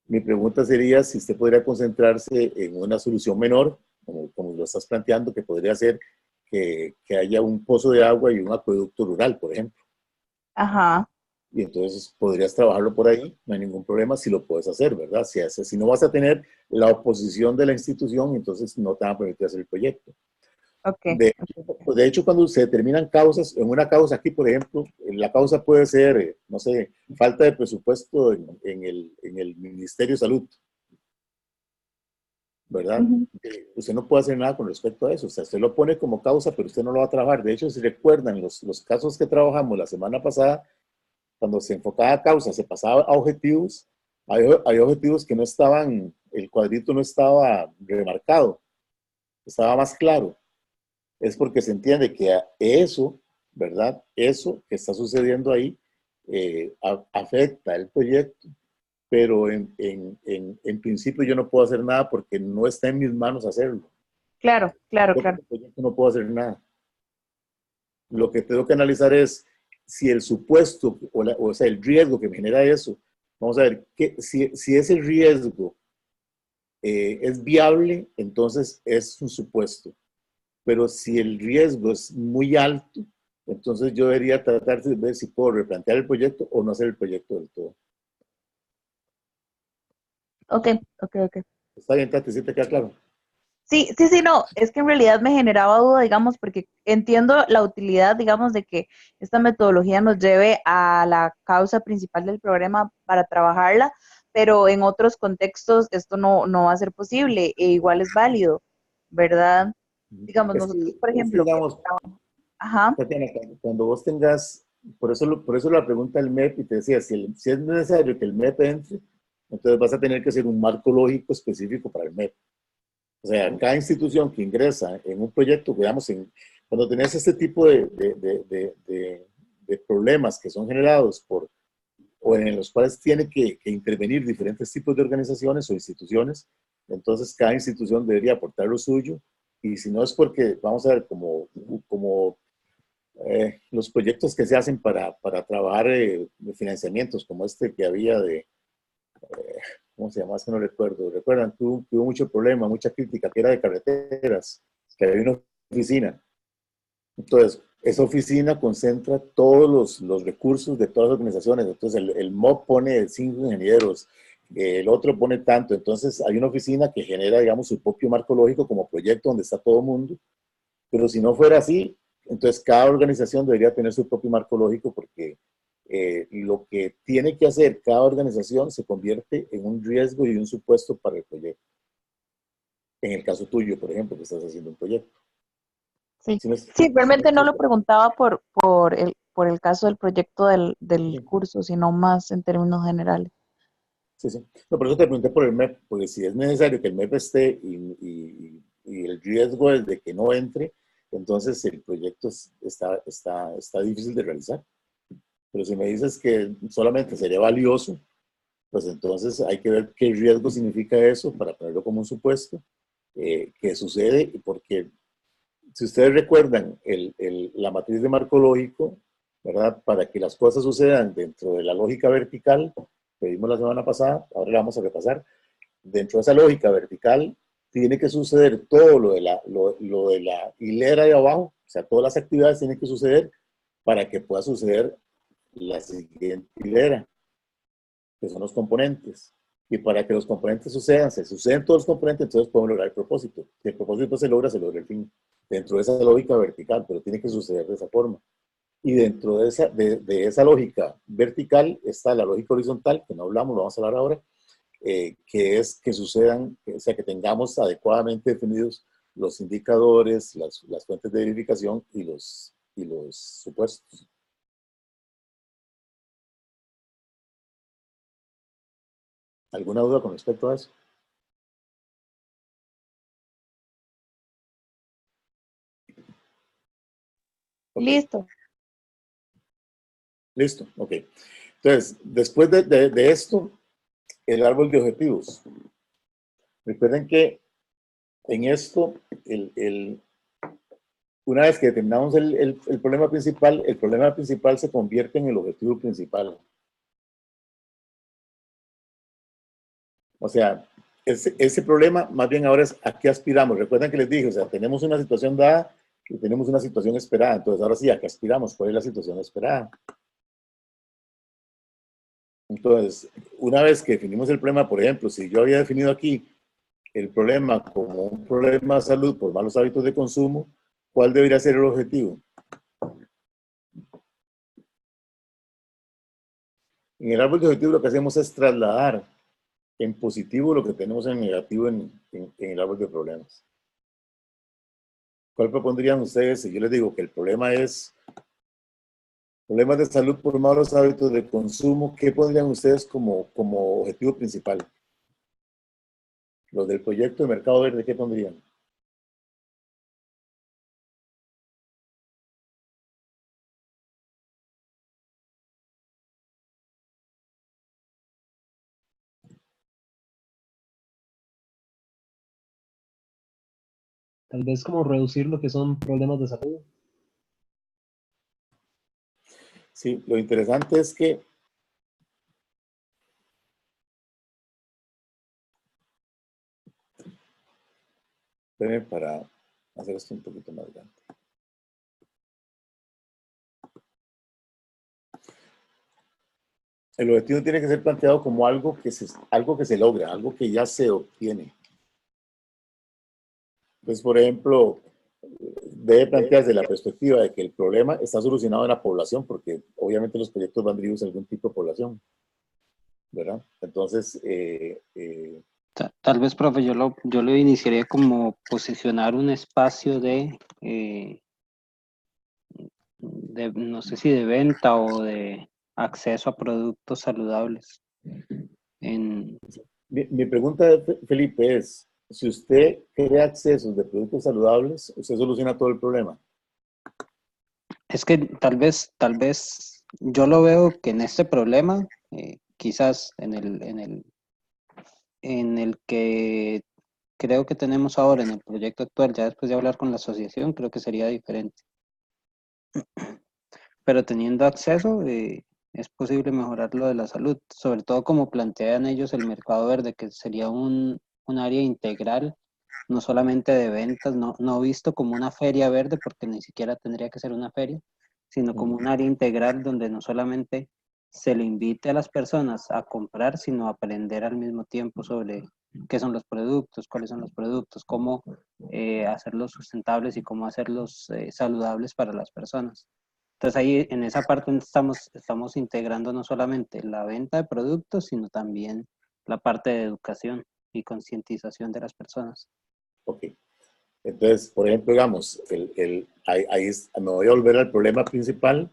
B: mi pregunta sería si usted podría concentrarse en una solución menor, como lo estás planteando, que podría ser que haya un pozo de agua y un acueducto rural, por ejemplo.
A: Ajá.
B: Y entonces podrías trabajarlo por ahí, no hay ningún problema si lo puedes hacer, ¿verdad? Si no vas a tener la oposición de la institución, entonces no te van a permitir hacer el proyecto.
A: Ok.
B: De hecho, cuando se determinan causas, en una causa aquí, por ejemplo, la causa puede ser, no sé, falta de presupuesto en el Ministerio de Salud, ¿verdad?
A: Ujú.
B: Usted no puede hacer nada con respecto a eso. O sea, usted lo pone como causa, pero usted no lo va a trabajar. De hecho, si recuerdan los casos que trabajamos la semana pasada, cuando se enfocaba a causa, se pasaba a objetivos, hay objetivos que no estaban, el cuadrito no estaba remarcado, estaba más claro. Es porque se entiende que eso, ¿verdad? Eso que está sucediendo ahí afecta el proyecto, pero en principio yo no puedo hacer nada porque no está en mis manos hacerlo.
A: Claro, claro,
B: Yo
A: claro.
B: como proyecto no puedo hacer nada. Lo que tengo que analizar es si el supuesto, o sea, el riesgo que me genera eso, vamos a ver, si ese riesgo es viable, entonces es un supuesto. Pero si el riesgo es muy alto, entonces yo debería tratar de ver si puedo replantear el proyecto o no hacer el proyecto del todo.
A: Ok, ok, ok.
B: ¿Está bien, Tati? ¿Sí te queda claro?
A: Sí, sí, sí, no, es que en realidad me generaba duda, digamos, porque entiendo la utilidad, digamos, de que esta metodología nos lleve a la causa principal del programa para trabajarla, pero en otros contextos esto no va a ser posible e igual es válido, ¿verdad? Digamos, nosotros, por
B: Es que,
A: ejemplo,
B: digamos,
A: ajá,
B: Tatiana, cuando vos tengas, por eso la pregunta del MEP y te decía, si es necesario que el MEP entre, entonces vas a tener que hacer un marco lógico específico para el MEP. O sea, cada institución que ingresa en un proyecto, digamos, cuando tenés este tipo de problemas que son generados o en los cuales tiene que intervenir diferentes tipos de organizaciones o instituciones, entonces cada institución debería aportar lo suyo. Y si no es porque, vamos a ver, como los proyectos que se hacen para trabajar de financiamientos, como este que había ¿cómo se llama? Es que no recuerdo. Recuerdan que hubo mucho problema, mucha crítica, que era de carreteras, que había una oficina. Entonces, esa oficina concentra todos los recursos de todas las organizaciones. Entonces, el MOP pone 5 ingenieros, el otro pone tanto. Entonces, hay una oficina que genera, digamos, su propio marco lógico como proyecto donde está todo el mundo. Pero si no fuera así, entonces cada organización debería tener su propio marco lógico porque lo que tiene que hacer cada organización se convierte en un riesgo y un supuesto para el proyecto. En el caso tuyo, por ejemplo, que estás haciendo un proyecto.
A: sí.
B: ¿Sí me,
A: Sí,
B: sí me
A: realmente no lo
B: explico?
A: preguntaba por el caso del proyecto del
B: Sí,
A: curso, sino más en términos generales.
B: sí, sí. No, por eso te pregunté por el MEP, porque si es necesario que el MEP esté y el riesgo es de que no entre, entonces el proyecto está difícil de realizar. Pero si me dices que solamente sería valioso, pues entonces hay que ver qué riesgo significa eso para ponerlo como un supuesto, qué sucede, porque si ustedes recuerdan la matriz de marco lógico, ¿verdad? Para que las cosas sucedan dentro de la lógica vertical que vimos la semana pasada, ahora la vamos a repasar, dentro de esa lógica vertical tiene que suceder todo lo de la hilera de abajo, o sea, todas las actividades tienen que suceder para que pueda suceder la siguiente hilera, que son los componentes. Y para que los componentes sucedan, se suceden todos los componentes, entonces podemos lograr el propósito. Si el propósito se logra el fin. Dentro de esa lógica vertical, pero tiene que suceder de esa forma. Y dentro de esa lógica vertical está la lógica horizontal, que no hablamos, lo vamos a hablar ahora, que es que sucedan, o sea, que tengamos adecuadamente definidos los indicadores, las fuentes de verificación y los supuestos. ¿Alguna duda con respecto a eso? Ok.
A: Listo.
B: Listo, ok. Entonces, después de esto, el árbol de objetivos. Recuerden que en esto, una vez que determinamos el problema principal se convierte en el objetivo principal. O sea, ese problema más bien ahora es a qué aspiramos. Recuerden que les dije, o sea, tenemos una situación dada y tenemos una situación esperada. Entonces, ahora sí, ¿a qué aspiramos? ¿Cuál es la situación esperada? Entonces, una vez que definimos el problema, por ejemplo, si yo había definido aquí el problema como un problema de salud por malos hábitos de consumo, ¿cuál debería ser el objetivo? En el árbol de objetivos lo que hacemos es trasladar en positivo lo que tenemos en negativo en el árbol de problemas. ¿Cuál propondrían ustedes si yo les digo que el problema es problemas de salud por malos hábitos de consumo? ¿Qué pondrían ustedes como objetivo principal? Los del proyecto de Mercado Verde, ¿qué pondrían?
H: Tal vez como reducir lo que son problemas de salud.
B: Sí, lo interesante es que para hacer esto un poquito más grande. El objetivo tiene que ser planteado como algo que se logra, algo que ya se obtiene. Entonces, por ejemplo, debe plantearse la perspectiva de que el problema está solucionado en la población, porque obviamente los proyectos van dirigidos a algún tipo de población, ¿verdad? Entonces,
F: Tal vez, profe, yo lo iniciaría como posicionar un espacio no sé si de venta o de acceso a productos saludables.
B: mi pregunta, Felipe, es, si usted crea accesos de productos saludables, usted soluciona todo el problema.
F: Es que tal vez yo lo veo que en este problema, quizás en el que creo que tenemos ahora en el proyecto actual, ya después de hablar con la asociación, creo que sería diferente. Pero teniendo acceso, es posible mejorar lo de la salud, sobre todo como plantean ellos el mercado verde, que sería un área integral, no solamente de ventas, no visto como una feria verde, porque ni siquiera tendría que ser una feria, sino como un área integral donde no solamente se le invite a las personas a comprar, sino a aprender al mismo tiempo sobre qué son los productos, cuáles son los productos, cómo hacerlos sustentables y cómo hacerlos saludables para las personas. Entonces ahí en esa parte estamos integrando no solamente la venta de productos, sino también la parte de educación y concientización de las personas.
B: Ok. Entonces, por ejemplo, digamos, me voy a volver al problema principal.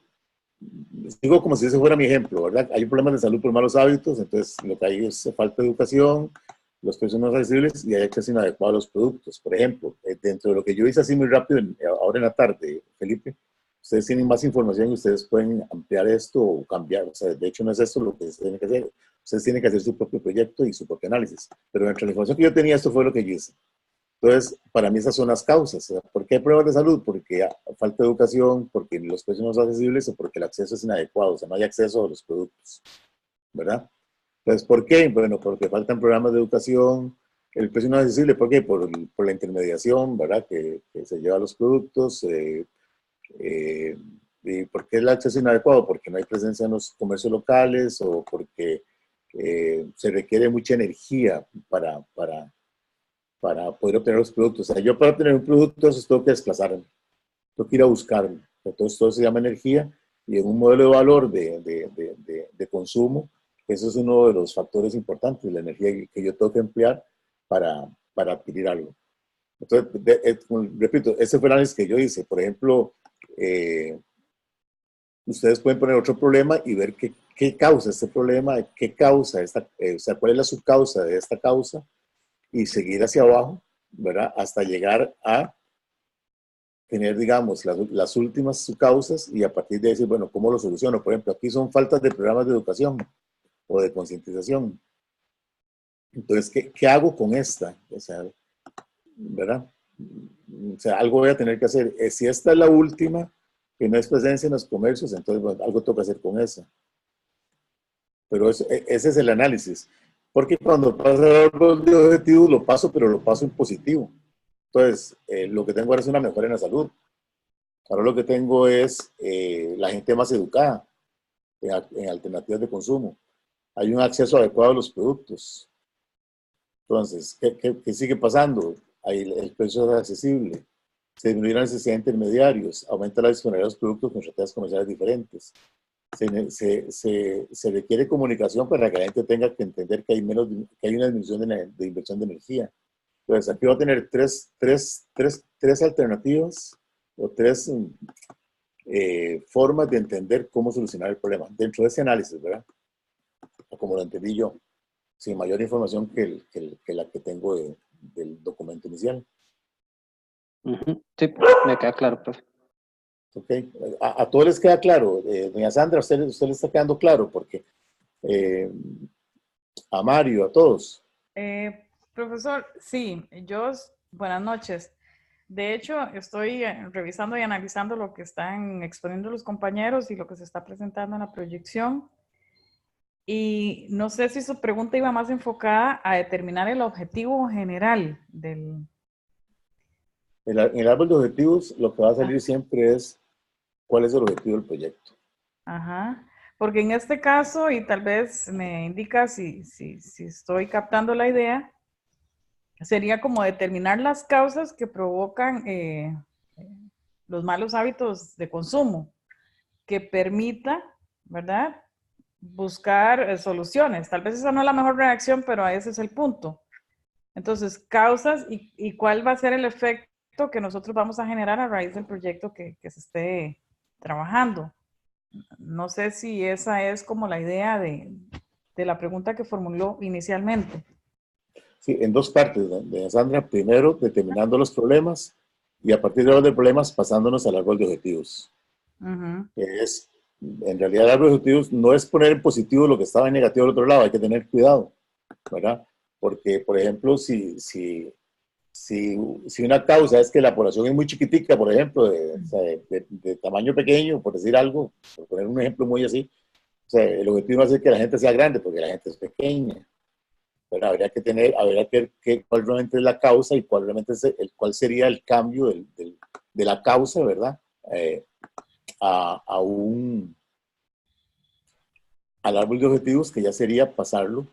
B: Digo como si ese fuera mi ejemplo, ¿verdad? Hay problemas de salud por malos hábitos, entonces lo que hay es falta de educación, los precios no accesibles y hay acceso inadecuado a los productos. Por ejemplo, dentro de lo que yo hice así muy rápido ahora en la tarde, Felipe, ustedes tienen más información y ustedes pueden ampliar esto o cambiar. O sea, de hecho no es esto lo que se tiene que hacer. Ustedes tienen que hacer su propio proyecto y su propio análisis. Pero entre la información que yo tenía, esto fue lo que yo hice. Entonces, para mí esas son las causas. ¿Por qué hay problemas de salud? Porque falta de educación, porque los precios no son accesibles o porque el acceso es inadecuado, o sea, no hay acceso a los productos, ¿verdad? Entonces, ¿por qué? Bueno, porque faltan programas de educación, el precio no es accesible, ¿por qué? Por la intermediación, ¿verdad? Que se lleva a los productos. ¿Y por qué el acceso es inadecuado? Porque no hay presencia en los comercios locales o porque se requiere mucha energía para poder obtener los productos. O sea, yo para obtener un producto, eso tengo que desplazarme, tengo que ir a buscarlo. Entonces, todo se llama energía y en un modelo de valor de consumo, eso es uno de los factores importantes, la energía que yo tengo que emplear para adquirir algo. Entonces, repito, ese fue el análisis que yo hice. Por ejemplo, ustedes pueden poner otro problema y ver qué causa este problema, qué causa o sea, cuál es la subcausa de esta causa y seguir hacia abajo, ¿verdad? Hasta llegar a tener, digamos, las últimas causas y a partir de ahí decir, bueno, ¿cómo lo soluciono? Por ejemplo, aquí son faltas de programas de educación o de concientización. Entonces, ¿qué hago con esta? O sea, ¿verdad? O sea, algo voy a tener que hacer. Si esta es la última, que no es presencia en los comercios, entonces, bueno, algo tengo que hacer con esa. Pero ese es el análisis. Porque cuando paso el árbol de objetivos, lo paso, pero lo paso en positivo. Entonces, lo que tengo ahora es una mejora en la salud. Ahora lo que tengo es la gente más educada en alternativas de consumo. Hay un acceso adecuado a los productos. Entonces, ¿qué sigue pasando? Ahí el precio es accesible. Se disminuye la necesidad de intermediarios. Aumenta la disponibilidad de los productos con estrategias comerciales diferentes. Se requiere comunicación para que la gente tenga que entender que hay una disminución de inversión de energía. Entonces, aquí voy a tener tres alternativas o tres formas de entender cómo solucionar el problema dentro de ese análisis, ¿verdad? Como lo entendí yo, sin mayor información que la que tengo del documento inicial.
F: Sí, me queda claro, profe.
B: Ok, a todos les queda claro. Doña Sandra, a usted le está quedando claro, porque a Mario, a todos.
I: Profesor, sí, buenas noches. De hecho, estoy revisando y analizando lo que están exponiendo los compañeros y lo que se está presentando en la proyección. Y no sé si su pregunta iba más enfocada a determinar el objetivo general del...
B: En el árbol de objetivos, lo que va a salir siempre es cuál es el objetivo del proyecto.
I: Ajá. Porque en este caso, y tal vez me indica si estoy captando la idea, sería como determinar las causas que provocan los malos hábitos de consumo, que permita, ¿verdad?, buscar soluciones. Tal vez esa no es la mejor reacción, pero ese es el punto. Entonces, causas y cuál va a ser el efecto que nosotros vamos a generar a raíz del proyecto que se esté trabajando. No sé si esa es como la idea de la pregunta que formuló inicialmente.
B: Sí, en dos partes, de Sandra. Primero, determinando los problemas y a partir de los problemas pasándonos al árbol de objetivos. Que es, en realidad, el árbol de objetivos no es poner en positivo lo que estaba en negativo al otro lado, hay que tener cuidado, ¿verdad? Porque, por ejemplo, si una causa es que la población es muy chiquitica, por ejemplo, de tamaño pequeño, por decir algo, por poner un ejemplo muy así, o sea, el objetivo no es que la gente sea grande, porque la gente es pequeña. Pero habría que ver cuál realmente es la causa y cuál sería el cambio de la causa, ¿verdad? Al árbol de objetivos, que ya sería pasarlo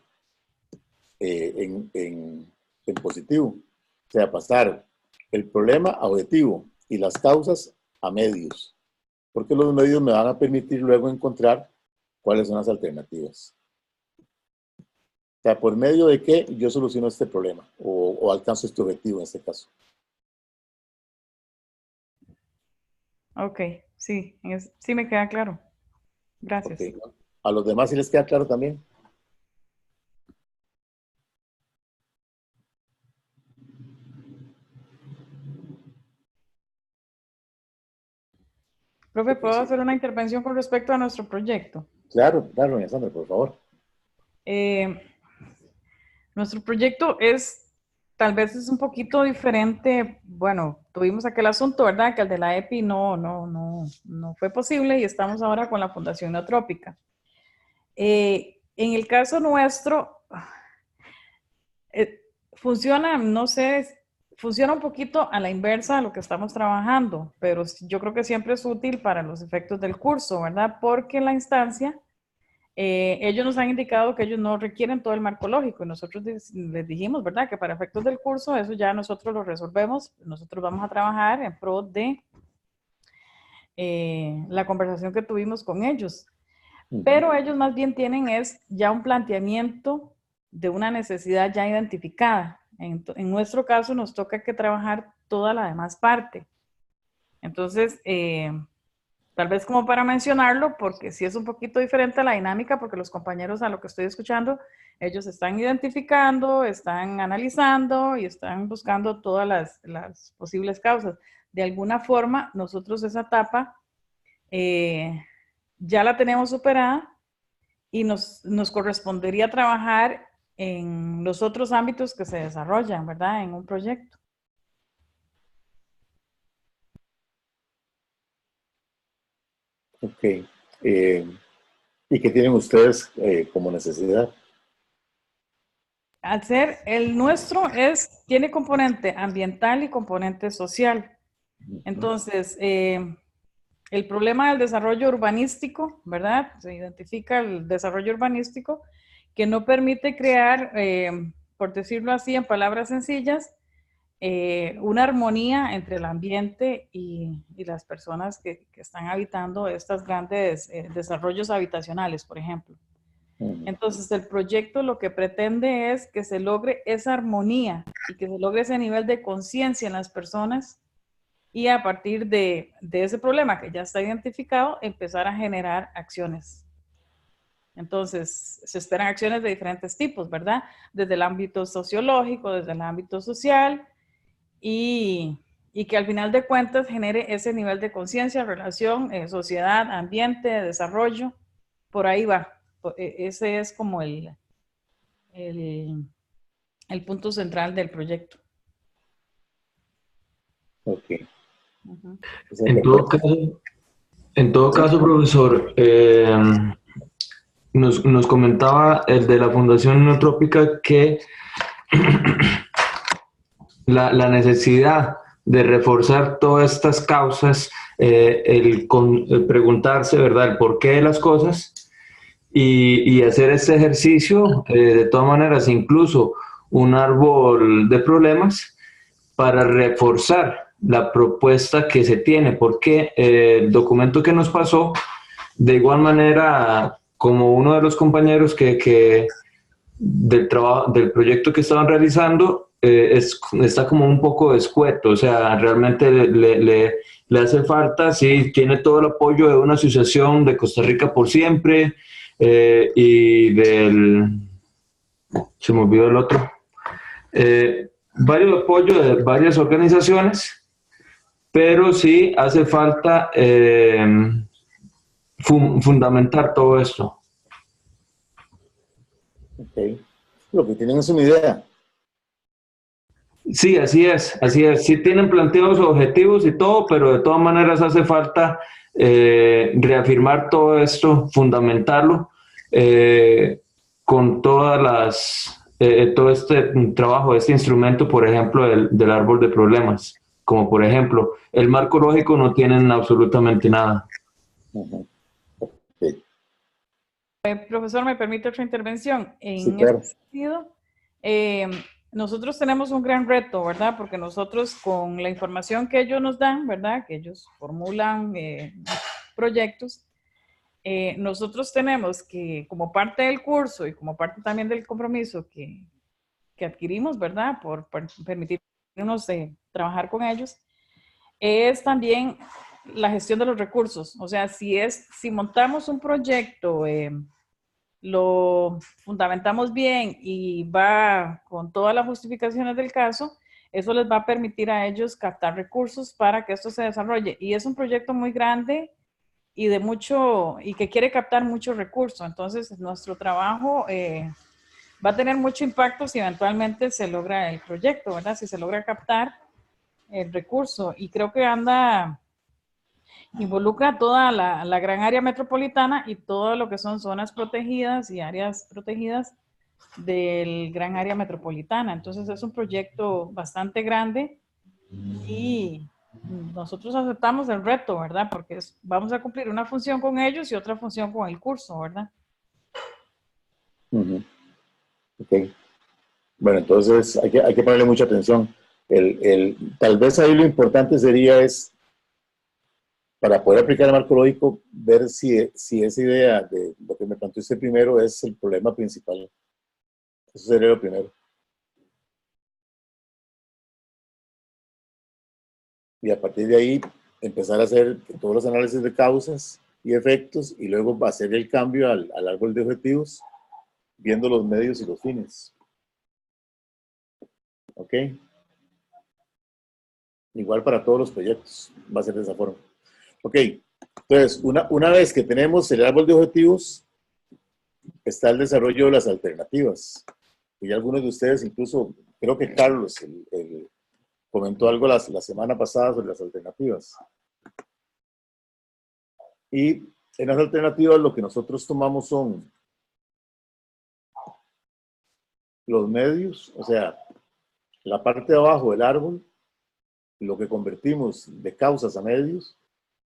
B: en positivo. O sea, pasar el problema a objetivo y las causas a medios. Porque los medios me van a permitir luego encontrar cuáles son las alternativas. O sea, ¿por medio de qué yo soluciono este problema o alcanzo este objetivo en este caso?
I: Ok, sí, sí me queda claro. Gracias.
B: Okay. ¿A los demás sí les queda claro también?
I: Profe, ¿puedo hacer una intervención con respecto a nuestro proyecto?
B: Claro, doña Sandra, por favor.
I: Nuestro proyecto tal vez es un poquito diferente. Bueno, tuvimos aquel asunto, ¿verdad? Que el de la EPI no fue posible y estamos ahora con la Fundación Neotrópica. En el caso nuestro, funciona, no sé, funciona un poquito a la inversa de lo que estamos trabajando, pero yo creo que siempre es útil para los efectos del curso, ¿verdad? Porque en la instancia, ellos nos han indicado que ellos no requieren todo el marco lógico y nosotros les dijimos, ¿verdad? Que para efectos del curso eso ya nosotros lo resolvemos, nosotros vamos a trabajar en pro de la conversación que tuvimos con ellos. Pero ellos más bien tienen ya un planteamiento de una necesidad ya identificada. En nuestro caso nos toca que trabajar toda la demás parte. Entonces, tal vez como para mencionarlo, porque sí es un poquito diferente la dinámica, porque los compañeros a lo que estoy escuchando, ellos están identificando, están analizando y están buscando todas las posibles causas. de alguna forma nosotros esa etapa ya la tenemos superada y nos correspondería trabajar en los otros ámbitos que se desarrollan, ¿verdad? En un proyecto.
B: Ok. ¿Y qué tienen ustedes como necesidad?
I: Al ser el nuestro tiene componente ambiental y componente social. Entonces, el problema del desarrollo urbanístico, ¿verdad? Se identifica el desarrollo urbanístico que no permite crear, por decirlo así, en palabras sencillas, una armonía entre el ambiente y las personas que están habitando estos grandes desarrollos habitacionales, por ejemplo. Entonces, el proyecto lo que pretende es que se logre esa armonía y que se logre ese nivel de conciencia en las personas y a partir de ese problema que ya está identificado, empezar a generar acciones. Entonces, se esperan acciones de diferentes tipos, ¿verdad? Desde el ámbito sociológico, desde el ámbito social y que al final de cuentas genere ese nivel de conciencia, relación, sociedad, ambiente, desarrollo. Por ahí va. Ese es como el punto central del proyecto.
B: Ok.
E: En todo caso, profesor, nos comentaba el de la Fundación Neotrópica que la necesidad de reforzar todas estas causas, el preguntarse, ¿verdad?, el porqué de las cosas y hacer este ejercicio, de todas maneras, incluso un árbol de problemas para reforzar la propuesta que se tiene, porque el documento que nos pasó, de igual manera, como uno de los compañeros del proyecto que estaban realizando, está como un poco escueto, o sea, realmente le hace falta, sí, tiene todo el apoyo de una asociación de Costa Rica por siempre, y se me olvidó el otro, varios apoyos de varias organizaciones, pero sí hace falta fundamentar todo esto.
B: Ok. Lo que tienen es una idea.
E: Sí, así es, así es. Sí tienen planteados objetivos y todo, pero de todas maneras hace falta reafirmar todo esto, fundamentarlo con todo este trabajo, este instrumento, por ejemplo, del árbol de problemas, como por ejemplo, el marco lógico no tienen absolutamente nada.
I: Profesor, ¿me permite otra intervención?
B: Sí,
I: En
B: claro.
I: este sentido, nosotros tenemos un gran reto, ¿verdad? Porque nosotros con la información que ellos nos dan, ¿verdad? Que ellos formulan proyectos, nosotros tenemos que, como parte del curso y como parte también del compromiso que adquirimos, ¿verdad? Por permitirnos trabajar con ellos, es también la gestión de los recursos. O sea, si montamos un proyecto, lo fundamentamos bien y va con todas las justificaciones del caso, eso les va a permitir a ellos captar recursos para que esto se desarrolle. Y es un proyecto muy grande y que quiere captar muchos recursos. Entonces, nuestro trabajo va a tener mucho impacto si eventualmente se logra el proyecto, ¿verdad? Si se logra captar el recurso. Y creo que involucra toda la gran área metropolitana y todo lo que son zonas protegidas y áreas protegidas del gran área metropolitana. Entonces es un proyecto bastante grande y nosotros aceptamos el reto, ¿verdad? Porque vamos a cumplir una función con ellos y otra función con el curso, ¿verdad?
B: Ok. Bueno, entonces hay que ponerle mucha atención. Tal vez ahí lo importante sería para poder aplicar el marco lógico, ver si esa idea de lo que me planteó usted primero es el problema principal. Eso sería lo primero. Y a partir de ahí, empezar a hacer todos los análisis de causas y efectos y luego hacer el cambio al árbol de objetivos, viendo los medios y los fines. ¿Ok? Igual para todos los proyectos, va a ser de esa forma. Ok, entonces, una vez que tenemos el árbol de objetivos, está el desarrollo de las alternativas. Y algunos de ustedes, incluso, creo que Carlos comentó algo la semana pasada sobre las alternativas. Y en las alternativas lo que nosotros tomamos son los medios, o sea, la parte de abajo del árbol, lo que convertimos de causas a medios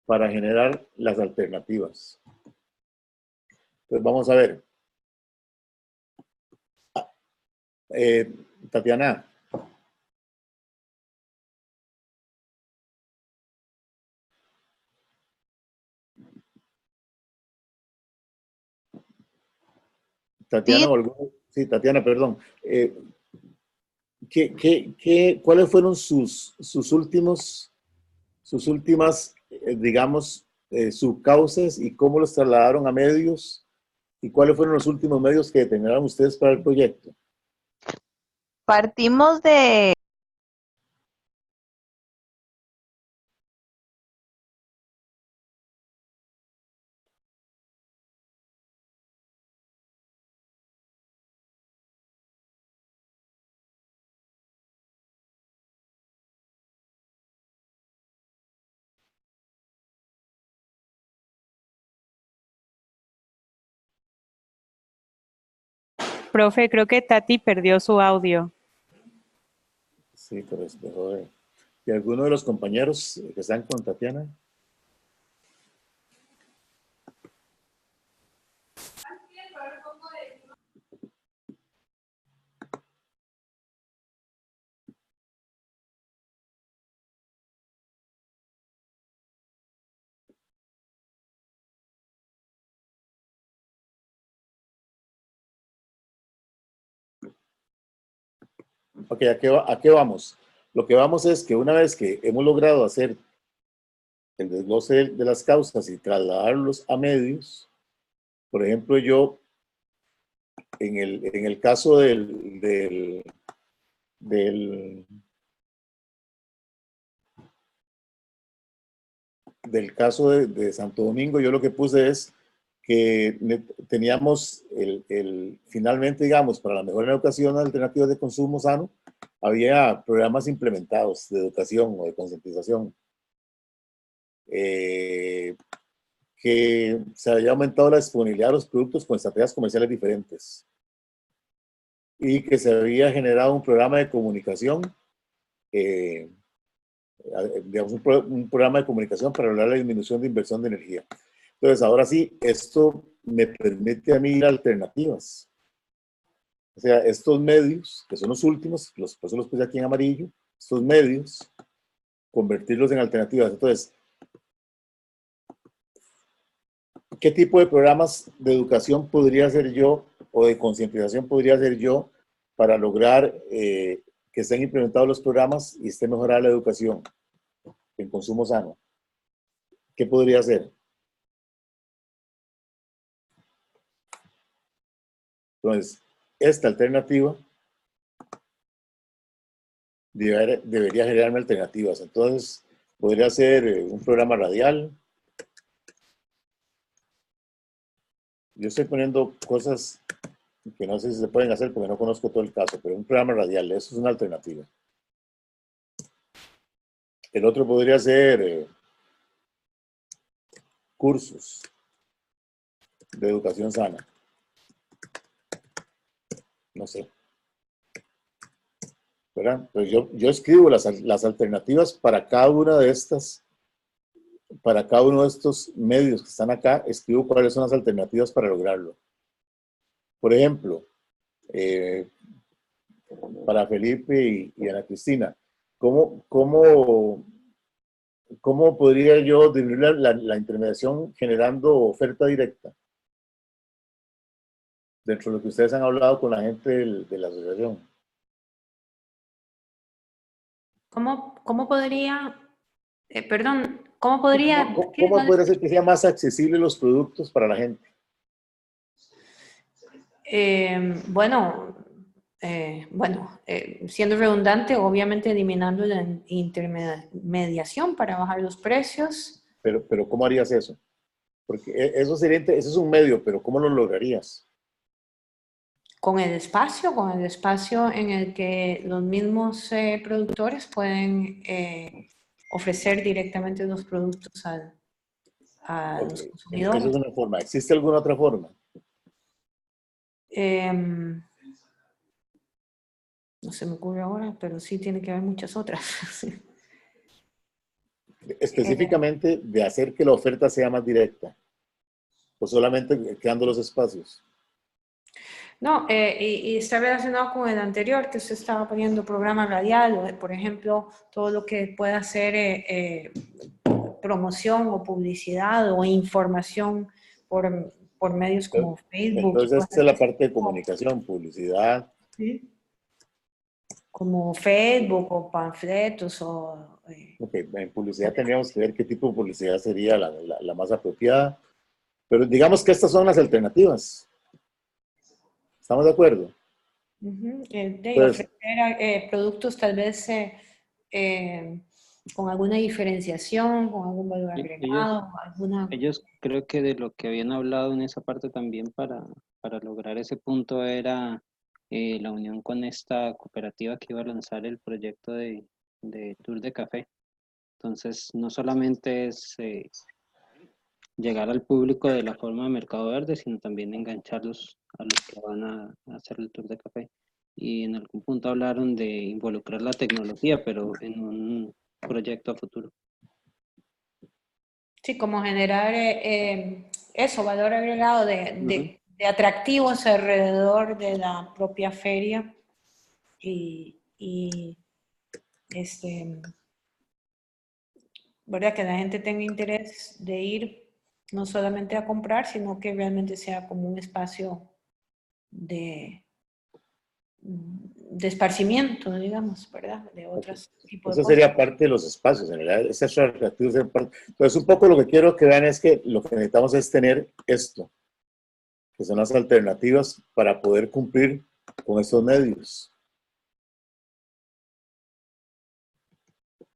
B: para generar las alternativas. Entonces vamos a ver. Tatiana. Tatiana, sí, Tatiana, perdón. ¿Cuáles fueron sus últimas, digamos, subcausas y cómo los trasladaron a medios? ¿Y cuáles fueron los últimos medios que determinaron ustedes para el proyecto?
A: Partimos de...
C: Profe, creo que Tati perdió su audio.
B: Sí, pero es mejor. ¿Y alguno de los compañeros que están con Tatiana? Ok, ¿a qué vamos? Lo que vamos es que una vez que hemos logrado hacer el desglose de las causas y trasladarlos a medios, por ejemplo, yo, en el caso del caso de Santo Domingo, yo lo que puse es que teníamos finalmente, digamos, para la mejora en educación alternativas de consumo sano, había programas implementados de educación o de concientización. Que se había aumentado la disponibilidad de los productos con estrategias comerciales diferentes y que se había generado un programa de comunicación, digamos, un programa de comunicación para lograr la disminución de inversión de energía. Entonces, ahora sí, esto me permite a mí ir a alternativas. O sea, estos medios, que son los últimos, por eso los puse aquí en amarillo, estos medios, convertirlos en alternativas. Entonces, ¿qué tipo de programas de educación podría hacer yo o de concientización podría hacer yo para lograr que estén implementados los programas y esté mejorada la educación en consumo sano? ¿Qué podría hacer? Entonces, esta alternativa debería generarme alternativas. Entonces, podría ser un programa radial. Yo estoy poniendo cosas que no sé si se pueden hacer porque no conozco todo el caso, pero un programa radial, eso es una alternativa. El otro podría ser cursos de educación sana. No sé. ¿Verdad? Pues yo escribo las alternativas para cada una de estas, para cada uno de estos medios que están acá, escribo cuáles son las alternativas para lograrlo. Por ejemplo, para Felipe y Ana Cristina, ¿cómo podría yo disminuir la intermediación generando oferta directa? Dentro de lo que ustedes han hablado con la gente de la asociación.
G: ¿Cómo podría, perdón, cómo podría...
B: ¿Cómo podría hacer que sea más accesible los productos para la gente?
G: Bueno, siendo redundante, obviamente eliminando la intermediación para bajar los precios.
B: Pero ¿cómo harías eso? Porque eso sería, eso es un medio, pero ¿cómo lo lograrías?
G: Con el espacio en el que los mismos productores pueden ofrecer directamente los productos a los
B: Esa
G: consumidores.
B: es una forma. ¿Existe alguna otra forma?
G: No se me ocurre ahora, pero sí tiene que haber muchas otras.
B: Específicamente de hacer que la oferta sea más directa. O solamente creando los espacios.
G: No, y está relacionado con el anterior, que usted estaba poniendo programa radial, o, por ejemplo, todo lo que pueda ser promoción o publicidad o información por medios como Facebook.
B: Entonces, esa es la parte de comunicación, publicidad.
G: ¿Sí? Como Facebook o panfletos o...
B: Ok, en publicidad tendríamos que ver qué tipo de publicidad sería la más apropiada. Pero digamos que estas son las alternativas. ¿Estamos de acuerdo?
G: de
B: Pues,
G: ofrecer productos tal vez con alguna diferenciación, con algún valor agregado,
F: Ellos creo que de lo que habían hablado en esa parte también para lograr ese punto era la unión con esta cooperativa que iba a lanzar el proyecto de Tour de Café. Entonces, no solamente es llegar al público de la forma de Mercado Verde, sino también engancharlos a los que van a hacer el Tour de Café. Y en algún punto hablaron de involucrar la tecnología, pero en un proyecto a futuro.
G: Sí, como generar eso, valor agregado de atractivos alrededor de la propia feria y ¿verdad? Que la gente tenga interés de ir no solamente a comprar, sino que realmente sea como un espacio de esparcimiento, digamos, ¿verdad? De otros tipos de
B: eso
G: cosas.
B: sería parte de los espacios, en realidad. Esas atractivos serían parte. Entonces, un poco lo que quiero que vean es que lo que necesitamos es tener esto, que son las alternativas para poder cumplir con estos medios.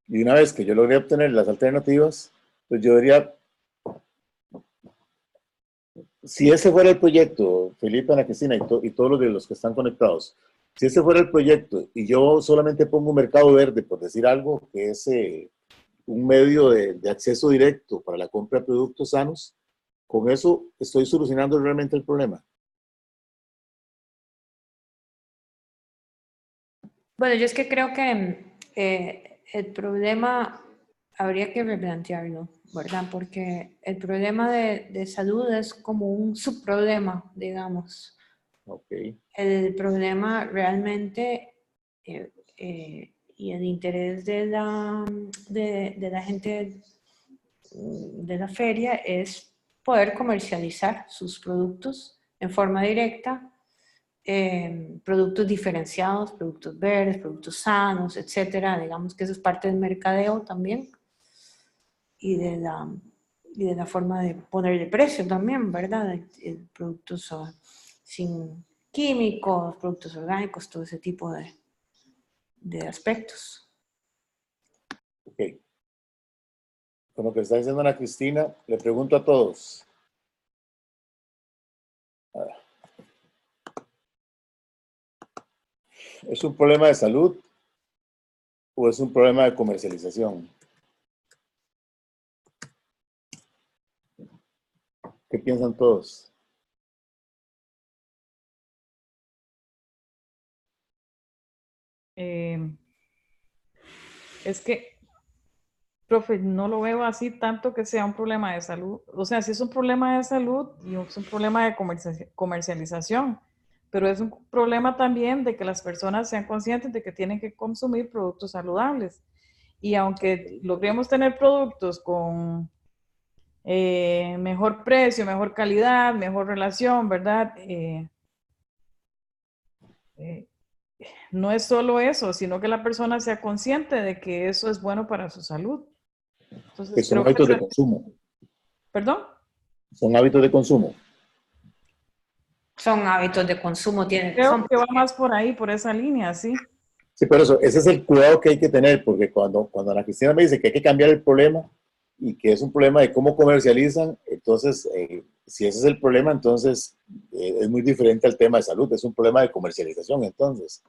B: Y una vez que yo logré obtener las alternativas, pues yo diría, si ese fuera el proyecto, Felipe, Ana Cristina y todos los de los que están conectados, si ese fuera el proyecto y yo solamente pongo un mercado verde, por decir algo, que es un medio de acceso directo para la compra de productos sanos, con eso estoy solucionando realmente el problema.
G: Bueno, yo es que creo que el problema habría que replantearlo, ¿verdad? Porque el problema de salud es como un subproblema, digamos.
B: Okay.
G: El problema realmente y el interés de la gente de la feria es poder comercializar sus productos en forma directa, productos diferenciados, productos verdes, productos sanos, etcétera. Digamos que eso es parte del mercadeo también y de la forma de ponerle precio también, ¿verdad? Productos sin químicos, productos orgánicos, todo ese tipo de aspectos.
B: Ok. Con lo que está diciendo Ana Cristina, le pregunto a todos. ¿Es un problema de salud o es un problema de comercialización? ¿Qué piensan todos?
I: Es que, profe, no lo veo así tanto que sea un problema de salud. O sea, sí es un problema de salud y es un problema de comercialización, pero es un problema también de que las personas sean conscientes de que tienen que consumir productos saludables. Y aunque logremos tener productos con mejor precio, mejor calidad, mejor relación, ¿verdad? No es solo eso, sino que la persona sea consciente de que eso es bueno para su salud. Entonces,
B: Que son hábitos de consumo.
I: ¿Perdón?
B: Son hábitos de consumo.
G: son hábitos de consumo,
I: Creo que va más por ahí, por esa línea, sí.
B: Sí, por eso, ese es el cuidado que hay que tener, porque cuando Ana Cristina me dice que hay que cambiar el problema y que es un problema de cómo comercializan, entonces, si ese es el problema, entonces es muy diferente al tema de salud, es un problema de comercialización, entonces.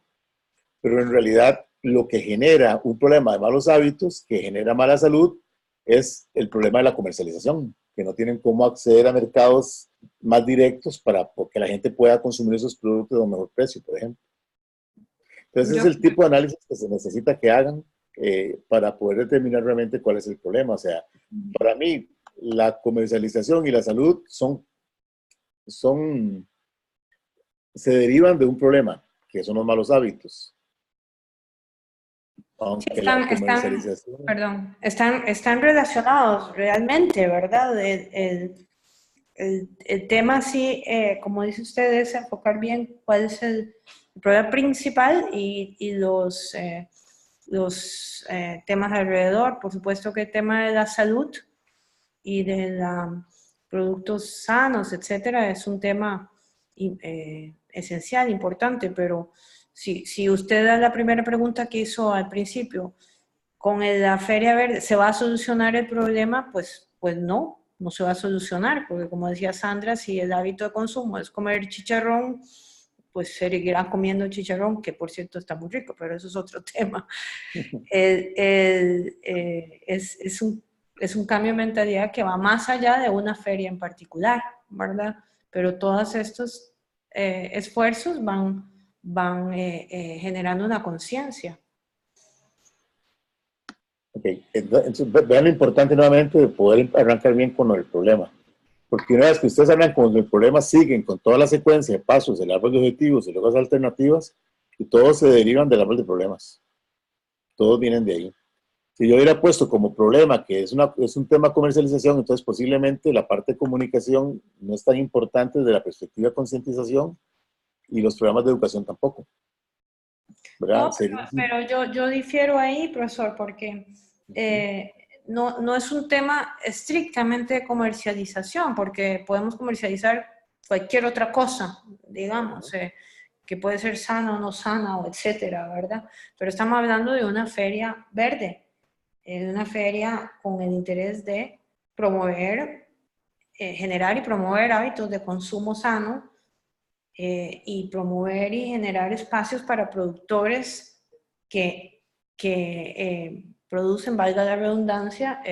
B: Pero en realidad, lo que genera un problema de malos hábitos, que genera mala salud, es el problema de la comercialización, que no tienen cómo acceder a mercados más directos para que la gente pueda consumir esos productos a un mejor precio, por ejemplo. Entonces, ese es el tipo de análisis que se necesita que hagan para poder determinar realmente cuál es el problema. O sea, para mí, la comercialización y la salud se derivan de un problema, que son los malos hábitos. Aunque la comercialización...
G: perdón, están relacionados realmente, ¿verdad? El tema sí, como dice usted, es enfocar bien cuál es el problema principal y los temas alrededor. Por supuesto que el tema de la salud y de productos sanos, etcétera, es un tema esencial, importante, pero si usted da la primera pregunta que hizo al principio, con la Feria Verde, ¿se va a solucionar el problema? Pues no se va a solucionar, porque como decía Sandra, si el hábito de consumo es comer chicharrón, pues seguirán comiendo chicharrón, que por cierto está muy rico, pero eso es otro tema. Es un cambio de mentalidad que va más allá de una feria en particular, ¿verdad? Pero todos estos esfuerzos van generando una conciencia.
B: Ok, entonces vean lo importante nuevamente de poder arrancar bien con el problema. Porque una vez que ustedes hablan con el problema, siguen con toda la secuencia de pasos, el árbol de objetivos y luego las alternativas, y todos se derivan del árbol de problemas. Todos vienen de ahí. Si yo hubiera puesto como problema que es un tema de comercialización, entonces posiblemente la parte de comunicación no es tan importante desde la perspectiva de concientización y los programas de educación tampoco. ¿Verdad?
G: No, pero yo difiero ahí, profesor, porque no es un tema estrictamente de comercialización, porque podemos comercializar cualquier otra cosa, digamos, que puede ser sana o no sana, o etcétera, ¿verdad? Pero estamos hablando de una feria verde, una feria con el interés de promover, generar y promover hábitos de consumo sano, y promover y generar espacios para productores que producen, valga la redundancia,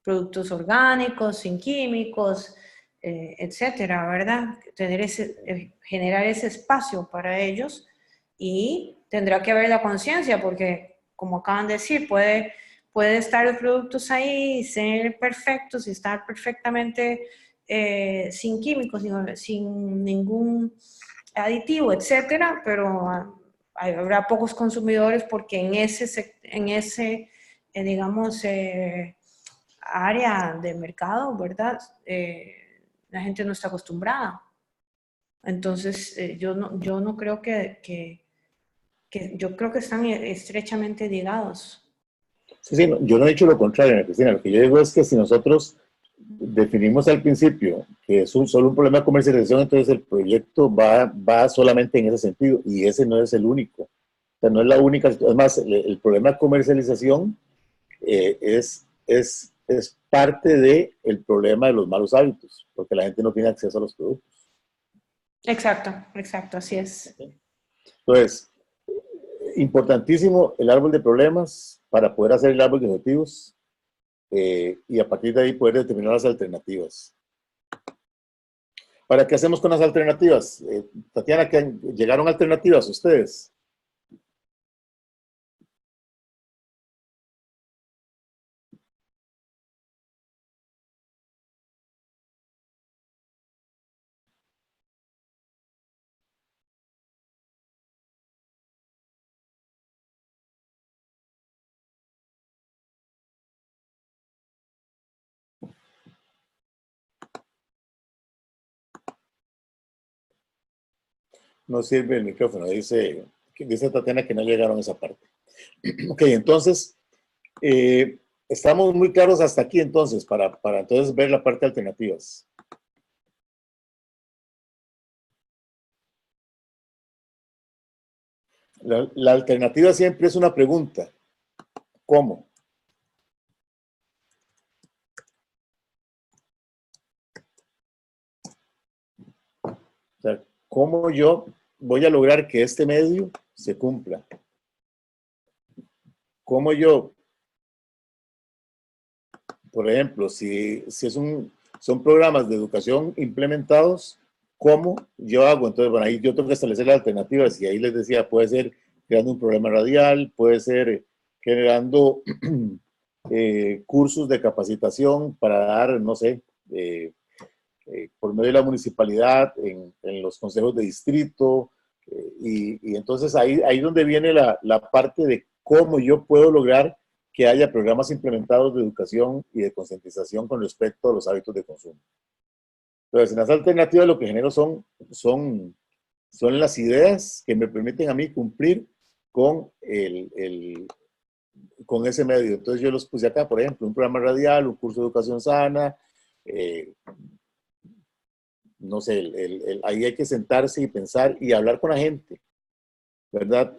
G: productos orgánicos, sin químicos, etcétera, ¿verdad? Generar ese espacio para ellos, y tendrá que haber la conciencia, porque como acaban de decir, puede estar los productos ahí, ser perfectos y estar perfectamente sin químicos, sin ningún aditivo, etcétera, pero habrá pocos consumidores porque en ese digamos, área de mercado, ¿verdad? La gente no está acostumbrada. Entonces, yo no creo yo creo que están estrechamente ligados.
B: Sí, yo no he dicho lo contrario, Cristina. Lo que yo digo es que si nosotros definimos al principio que es solo un problema de comercialización, entonces el proyecto va solamente en ese sentido, y ese no es el único. O sea, no es la única. Además, el problema de comercialización es parte del problema de los malos hábitos, porque la gente no tiene acceso a los productos.
G: Exacto, así es.
B: Entonces, importantísimo el árbol de problemas para poder hacer el árbol de objetivos, y a partir de ahí poder determinar las alternativas. ¿Para qué hacemos con las alternativas? Tatiana, ¿llegaron alternativas ustedes? No sirve el micrófono, dice Tatiana que no llegaron a esa parte. Ok, entonces, estamos muy claros hasta aquí entonces, para entonces ver la parte de alternativas. La alternativa siempre es una pregunta. ¿Cómo? O sea, ¿cómo yo voy a lograr que este medio se cumpla? ¿Cómo yo, por ejemplo, si son programas de educación implementados, cómo yo hago? Entonces, bueno, ahí yo tengo que establecer las alternativas y ahí les decía, puede ser creando un programa radial, puede ser generando cursos de capacitación para dar, no sé, por medio de la municipalidad, en los consejos de distrito, y entonces ahí donde viene la parte de cómo yo puedo lograr que haya programas implementados de educación y de concientización con respecto a los hábitos de consumo. Entonces, en las alternativas lo que genero son las ideas que me permiten a mí cumplir con, con ese medio. Entonces yo los puse acá, por ejemplo, un programa radial, un curso de educación sana, eh, no sé, ahí hay que sentarse y pensar y hablar con la gente, ¿verdad?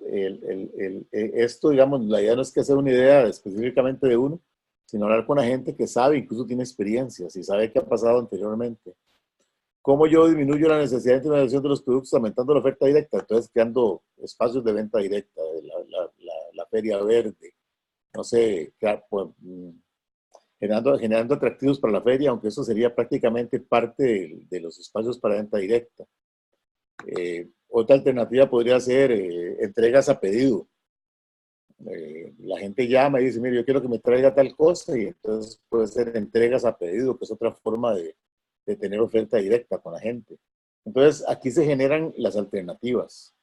B: Esto, digamos, la idea no es que hacer una idea específicamente de uno, sino hablar con la gente que sabe, incluso tiene experiencias y sabe qué ha pasado anteriormente. ¿Cómo yo disminuyo la necesidad de intermediación de los productos aumentando la oferta directa? Entonces, creando espacios de venta directa, la feria verde, no sé, pues, generando atractivos para la feria, aunque eso sería prácticamente parte de los espacios para venta directa. Otra alternativa podría ser entregas a pedido. La gente llama y dice, mire, yo quiero que me traiga tal cosa, y entonces puede ser entregas a pedido, que es otra forma de tener oferta directa con la gente. Entonces, aquí se generan las alternativas.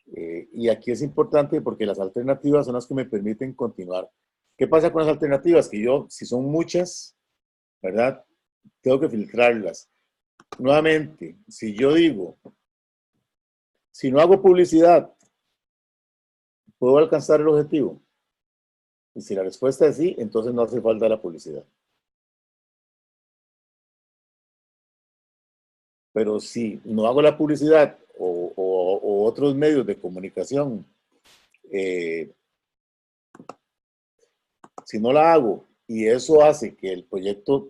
B: Y aquí es importante porque las alternativas son las que me permiten continuar. ¿Qué pasa con las alternativas? Que yo, si son muchas, ¿verdad? Tengo que filtrarlas. Nuevamente, si yo digo, si no hago publicidad, ¿puedo alcanzar el objetivo? Y si la respuesta es sí, entonces no hace falta la publicidad. Pero si no hago la publicidad o otros medios de comunicación, si no la hago y eso hace que el proyecto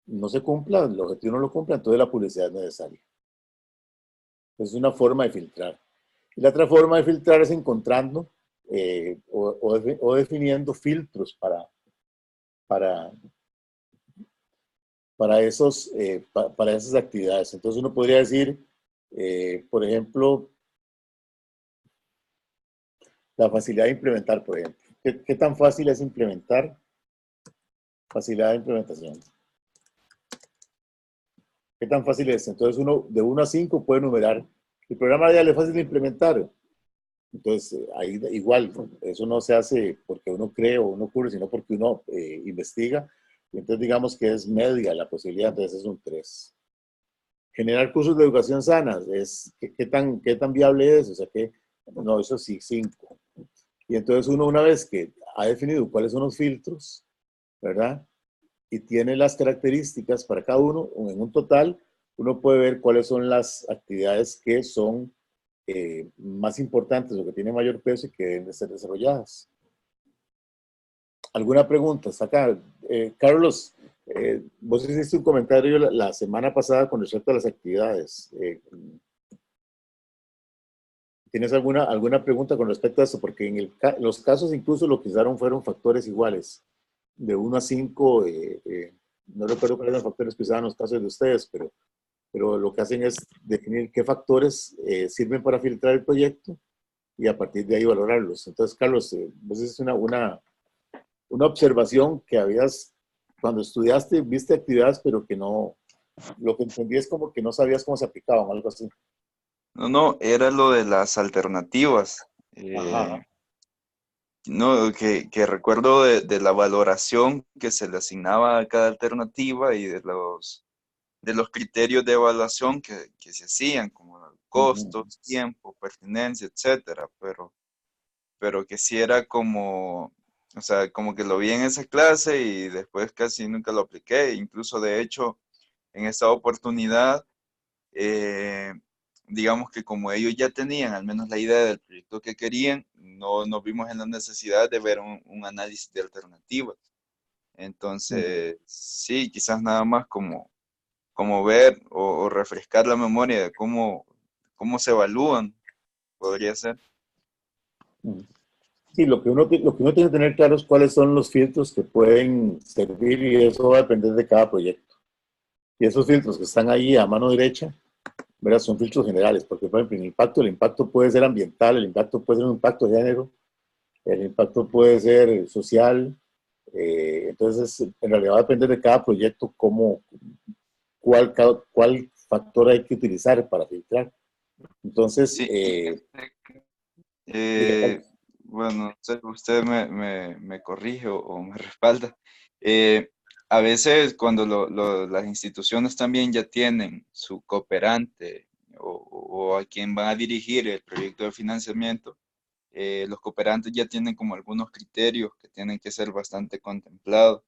B: no se cumpla, el objetivo no lo cumpla, entonces la publicidad es necesaria. Es una forma de filtrar. Y la otra forma de filtrar es encontrando o definiendo filtros para esas actividades. Entonces uno podría decir, por ejemplo, la facilidad de implementar, por ejemplo. ¿Qué tan fácil es implementar? Facilidad de implementación. ¿Qué tan fácil es? Entonces uno de 1 a 5 puede numerar. El programa ya es fácil de implementar. Entonces, ahí igual, eso no se hace porque uno cree o uno ocurre, sino porque uno investiga. Y entonces digamos que es media la posibilidad, entonces es un 3. Generar cursos de educación sana, ¿qué tan viable es? O sea que, no, eso sí, 5. Y entonces uno, una vez que ha definido cuáles son los filtros, ¿verdad? Y tiene las características para cada uno, en un total, uno puede ver cuáles son las actividades que son más importantes o que tienen mayor peso y que deben de ser desarrolladas. ¿Alguna pregunta? Hasta acá. Carlos, vos hiciste un comentario la semana pasada con respecto a las actividades. ¿Tienes alguna pregunta con respecto a eso? Porque en los casos incluso lo que usaron fueron factores iguales. De 1 a 5, no recuerdo cuáles eran los factores que usaban en los casos de ustedes, pero lo que hacen es definir qué factores sirven para filtrar el proyecto y a partir de ahí valorarlos. Entonces, Carlos, vos hiciste una observación que cuando estudiaste, viste actividades, pero que no, lo que entendí es como que no sabías cómo se aplicaban, algo así.
D: No, era lo de las alternativas.
B: Ajá.
D: No, que recuerdo de la valoración que se le asignaba a cada alternativa y de los criterios de evaluación que se hacían, como costos, tiempo, pertinencia, etcétera, pero que sí era como, o sea, como que lo vi en esa clase y después casi nunca lo apliqué. Incluso, de hecho, en esta oportunidad digamos que como ellos ya tenían al menos la idea del proyecto que querían, no nos vimos en la necesidad de ver un análisis de alternativas. Entonces, sí, quizás nada más como ver o refrescar la memoria de cómo se evalúan, podría ser.
B: Sí, lo que uno tiene que tener claro es cuáles son los filtros que pueden servir y eso va a depender de cada proyecto. Y esos filtros que están ahí a mano derecha, ¿verdad? Son filtros generales, porque por ejemplo, el impacto puede ser ambiental, el impacto puede ser un impacto de género, el impacto puede ser social. Entonces, en realidad va a depender de cada proyecto cuál factor hay que utilizar para filtrar. Entonces,
D: Sí,
B: diga, Carlos.
D: bueno, usted me corrige o me respalda. Eh, a veces cuando las instituciones también ya tienen su cooperante o a quien van a dirigir el proyecto de financiamiento, los cooperantes ya tienen como algunos criterios que tienen que ser bastante contemplados.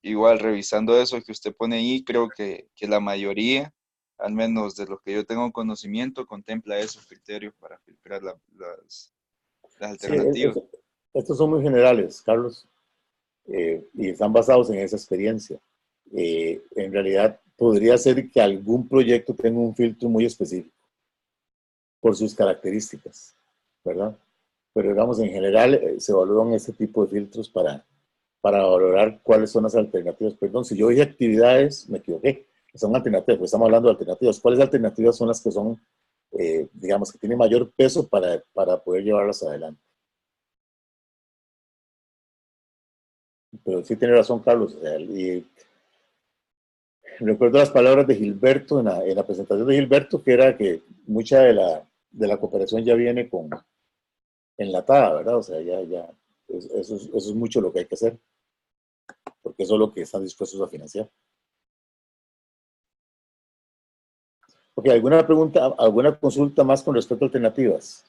D: Igual, revisando eso que usted pone ahí, creo que la mayoría, al menos de los que yo tengo conocimiento, contempla esos criterios para filtrar las
B: Sí,
D: alternativas.
B: estos son muy generales, Carlos, y están basados en esa experiencia. En realidad, podría ser que algún proyecto tenga un filtro muy específico por sus características, ¿verdad? Pero digamos, en general, se evalúan este tipo de filtros para valorar cuáles son las alternativas. Perdón, si yo dije actividades, me equivoqué. Son alternativas, pues estamos hablando de alternativas. ¿Cuáles alternativas son las que son, digamos, que tienen mayor peso para poder llevarlas adelante? Pero sí tiene razón, Carlos. O sea, y recuerdo las palabras de Gilberto en la presentación de Gilberto, que era que mucha de la cooperación ya viene enlatada, ¿verdad? O sea, eso es mucho lo que hay que hacer, porque eso es lo que están dispuestos a financiar. Ok, ¿alguna pregunta, alguna consulta más con respecto a alternativas?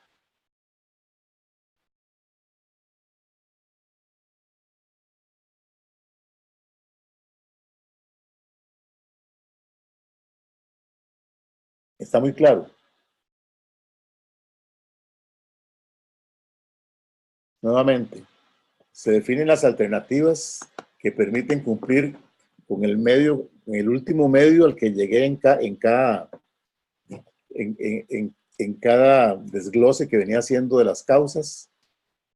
B: Está muy claro. Nuevamente, se definen las alternativas que permiten cumplir con el último medio al que llegué en cada desglose que venía haciendo de las causas,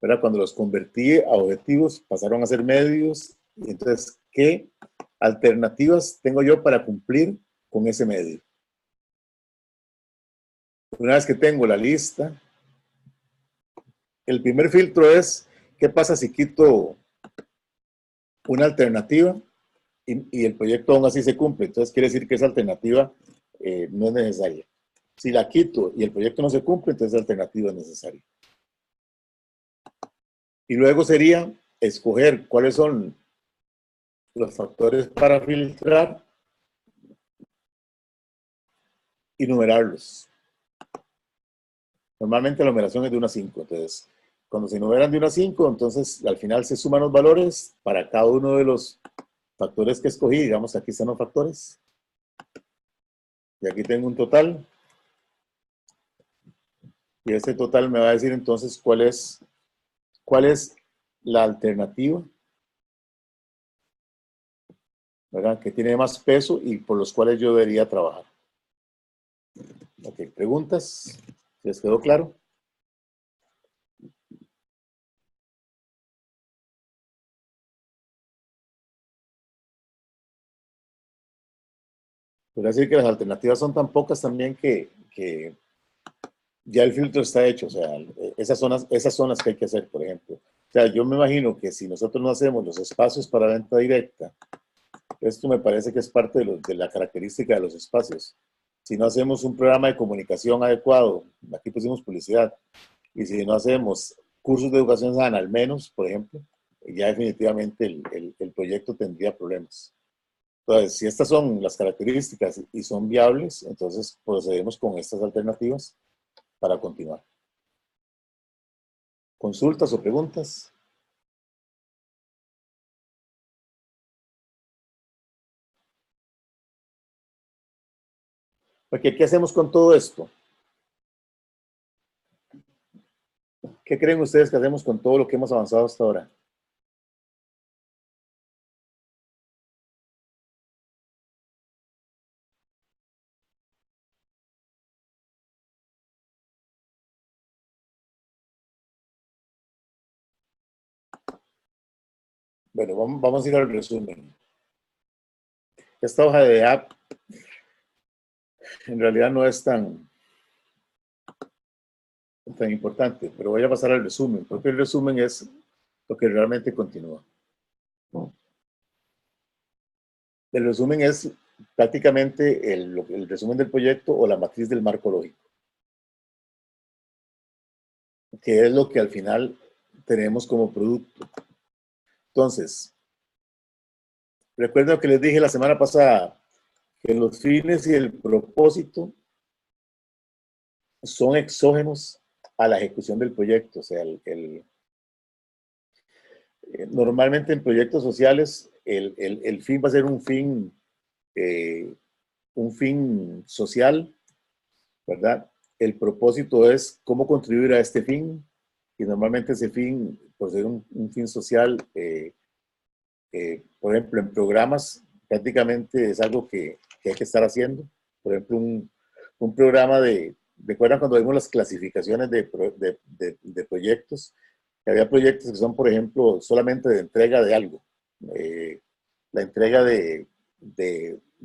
B: ¿verdad? Cuando los convertí a objetivos, pasaron a ser medios. Y entonces, ¿qué alternativas tengo yo para cumplir con ese medio? Una vez que tengo la lista, el primer filtro es, ¿qué pasa si quito una alternativa y el proyecto aún así se cumple? Entonces quiere decir que esa alternativa no es necesaria. Si la quito y el proyecto no se cumple, entonces la alternativa es necesaria. Y luego sería escoger cuáles son los factores para filtrar y numerarlos. Normalmente la numeración es de 1 a 5. Entonces, cuando se numeran de 1 a 5, entonces al final se suman los valores para cada uno de los factores que escogí. Digamos, aquí están los factores. Y aquí tengo un total. Y este total me va a decir entonces cuál es la alternativa, ¿verdad? Que tiene más peso y por los cuales yo debería trabajar. Ok, preguntas. ¿Les quedó claro? Podría decir que las alternativas son tan pocas también que ya el filtro está hecho. O sea, esas son las que hay que hacer, por ejemplo. O sea, yo me imagino que si nosotros no hacemos los espacios para venta directa, esto me parece que es parte de la característica de los espacios. Si no hacemos un programa de comunicación adecuado, aquí pusimos publicidad, y si no hacemos cursos de educación sana, al menos, por ejemplo, ya definitivamente el proyecto tendría problemas. Entonces, si estas son las características y son viables, entonces procedemos con estas alternativas para continuar. ¿Consultas o preguntas? Porque, ¿qué hacemos con todo esto? ¿Qué creen ustedes que hacemos con todo lo que hemos avanzado hasta ahora? Bueno, vamos a ir al resumen. Esta hoja de app en realidad no es tan importante, pero voy a pasar al resumen, porque el resumen es lo que realmente continúa. El resumen es prácticamente el resumen del proyecto o la matriz del marco lógico, que es lo que al final tenemos como producto. Entonces, recuerden lo que les dije la semana pasada, que los fines y el propósito son exógenos a la ejecución del proyecto. O sea, normalmente en proyectos sociales el fin va a ser un fin social, ¿verdad? El propósito es cómo contribuir a este fin, y normalmente ese fin, por ser un fin social, por ejemplo, en programas, prácticamente es algo que hay que estar haciendo. Por ejemplo, un programa ¿recuerdan cuando vimos las clasificaciones de proyectos? Que había proyectos que son, por ejemplo, solamente de entrega de algo. La entrega de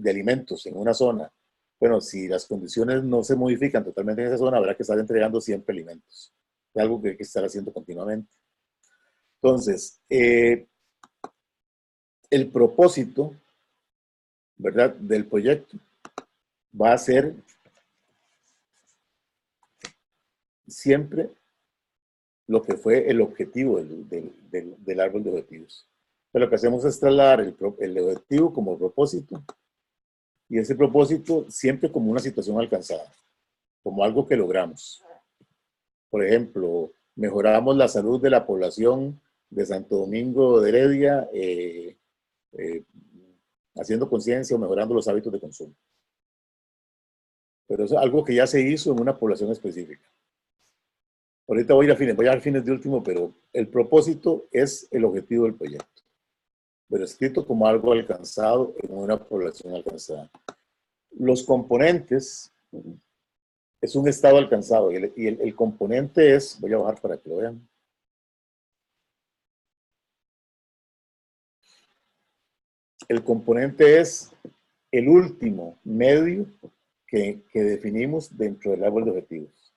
B: alimentos en una zona. Bueno, si las condiciones no se modifican totalmente en esa zona, habrá que estar entregando siempre alimentos. Es algo que hay que estar haciendo continuamente. Entonces, el propósito, ¿verdad?, del proyecto va a ser siempre lo que fue el objetivo del árbol de objetivos. Pero lo que hacemos es trasladar el objetivo como propósito, y ese propósito siempre como una situación alcanzada, como algo que logramos. Por ejemplo, mejoramos la salud de la población de Santo Domingo de Heredia, haciendo conciencia o mejorando los hábitos de consumo. Pero eso es algo que ya se hizo en una población específica. Ahorita voy a dar fines de último, pero el propósito es el objetivo del proyecto, pero escrito como algo alcanzado en una población alcanzada. Los componentes es un estado alcanzado, y el componente es, voy a bajar para que lo vean. El componente es el último medio que definimos dentro del árbol de objetivos.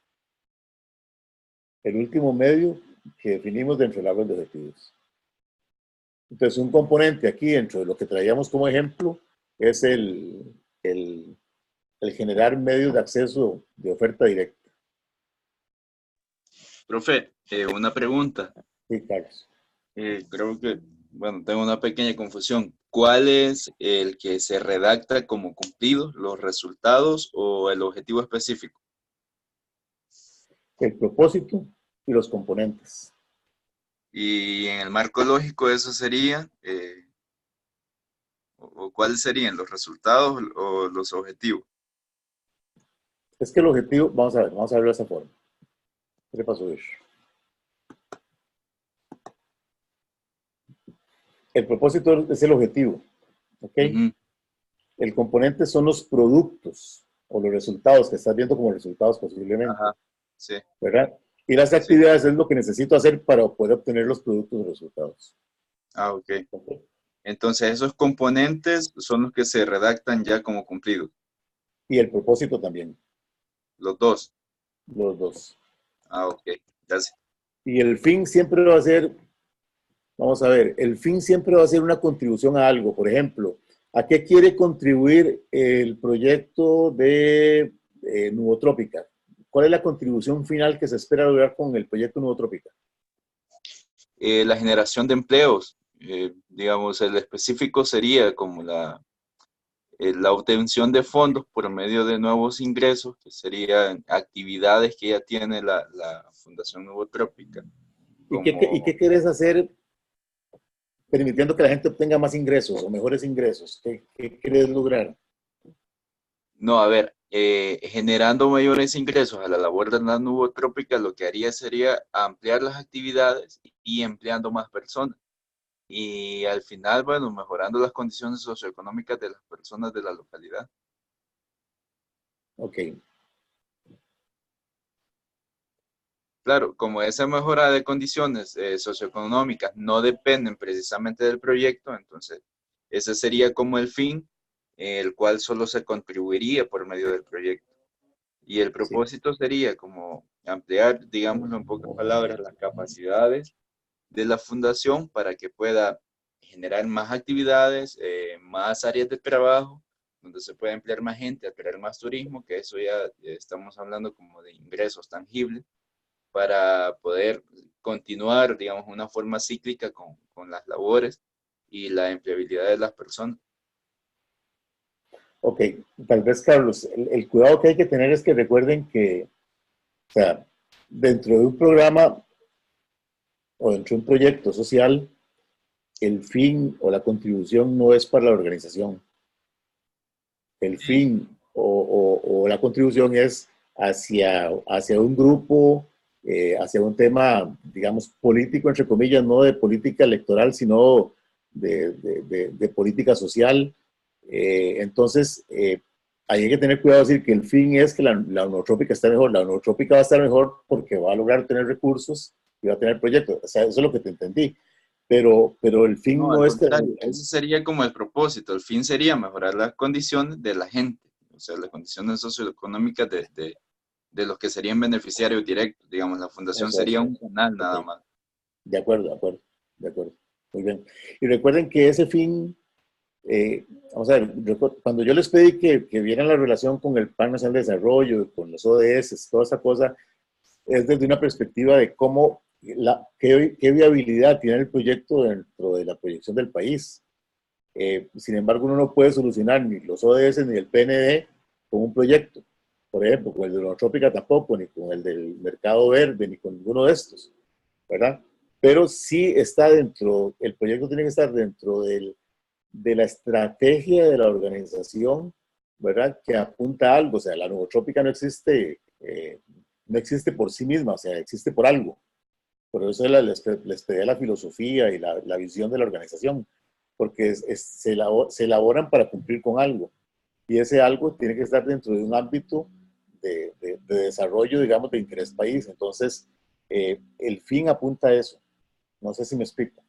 B: El último medio que definimos dentro del árbol de objetivos. Entonces, un componente aquí dentro de lo que traíamos como ejemplo es el generar medios de acceso de oferta directa.
D: Profe, una pregunta.
B: Sí, Carlos.
D: Creo que, bueno, tengo una pequeña confusión. ¿Cuál es el que se redacta como cumplido, los resultados o el objetivo específico?
B: El propósito y los componentes.
D: Y en el marco lógico eso sería, o ¿cuáles serían los resultados o los objetivos?
B: Es que el objetivo, vamos a verlo de esa forma. ¿Qué le pasó a eso? El propósito es el objetivo, ¿ok? El componente son los productos o los resultados que estás viendo como resultados posiblemente.
D: Ajá, sí.
B: ¿Verdad? Y las actividades es lo que necesito hacer para poder obtener los productos o resultados.
D: Ah, ok. Entonces esos componentes son los que se redactan ya como cumplidos.
B: Y el propósito también.
D: Los dos.
B: Los dos.
D: Ah, ok. Gracias.
B: Y el fin siempre va a ser, vamos a ver, el fin siempre va a ser una contribución a algo. Por ejemplo, ¿a qué quiere contribuir el proyecto de Nubotrópica? ¿Cuál es la contribución final que se espera lograr con el proyecto Nubotrópica?
D: La generación de empleos. Digamos, el específico sería como la obtención de fondos por medio de nuevos ingresos, que serían actividades que ya tiene la Fundación Nubotrópica.
B: ¿Y qué quieres hacer permitiendo que la gente obtenga más ingresos o mejores ingresos? ¿Qué quieres lograr?
D: No, a ver, generando mayores ingresos a la labor de la nubotrópica, lo que haría sería ampliar las actividades y empleando más personas. Y al final, bueno, mejorando las condiciones socioeconómicas de las personas de la localidad.
B: Ok.
D: Claro, como esa mejora de condiciones socioeconómicas no dependen precisamente del proyecto, entonces ese sería como el fin, el cual solo se contribuiría por medio del proyecto. Y el
B: Sí.
D: propósito sería como ampliar, digámoslo en pocas palabras, las capacidades de la fundación para que pueda generar más actividades, más áreas de trabajo, donde se pueda emplear más gente, atraer más turismo, que eso ya estamos hablando como de ingresos tangibles, para poder continuar, digamos, una forma cíclica con las labores y la empleabilidad de las personas.
B: Ok, tal vez, Carlos, el cuidado que hay que tener es que recuerden que, o sea, dentro de un programa o dentro de un proyecto social, el fin o la contribución no es para la organización. El
D: Sí.
B: fin o la contribución es hacia un grupo, hacia un tema, digamos, político, entre comillas, no de política electoral, sino de política social. Entonces, ahí hay que tener cuidado de decir que el fin es que la onotrópica esté mejor. La onotrópica va a estar mejor porque va a lograr tener recursos y va a tener proyectos. O sea, eso es lo que te entendí. Pero el fin
D: No, al
B: no es que...
D: contrario, ese sería como el propósito. El fin sería mejorar las condiciones de la gente, o sea, las condiciones socioeconómicas de los que serían beneficiarios directos. Digamos, la fundación
B: Eso es.
D: sería un canal
B: Ok.
D: nada más.
B: De acuerdo, de acuerdo, de acuerdo. Muy bien. Y recuerden que ese fin, vamos a ver, cuando yo les pedí que vieran la relación con el Plan Nacional de Desarrollo, con los ODS, toda esa cosa, es desde una perspectiva de cómo, qué viabilidad tiene el proyecto dentro de la proyección del país. Sin embargo, uno no puede solucionar ni los ODS ni el PND con un proyecto. Por ejemplo, con el de la trópica tampoco, ni con el del mercado verde, ni con ninguno de estos, ¿verdad? Pero sí está dentro, el proyecto tiene que estar dentro de la estrategia de la organización, ¿verdad? Que apunta a algo, o sea, la nubotrópica no existe por sí misma, o sea, existe por algo. Por eso les pedí la filosofía y la visión de la organización, porque se elaboran para cumplir con algo. Y ese algo tiene que estar dentro de un ámbito de desarrollo, digamos, de interés país. Entonces, el fin apunta a eso. No sé si me explico.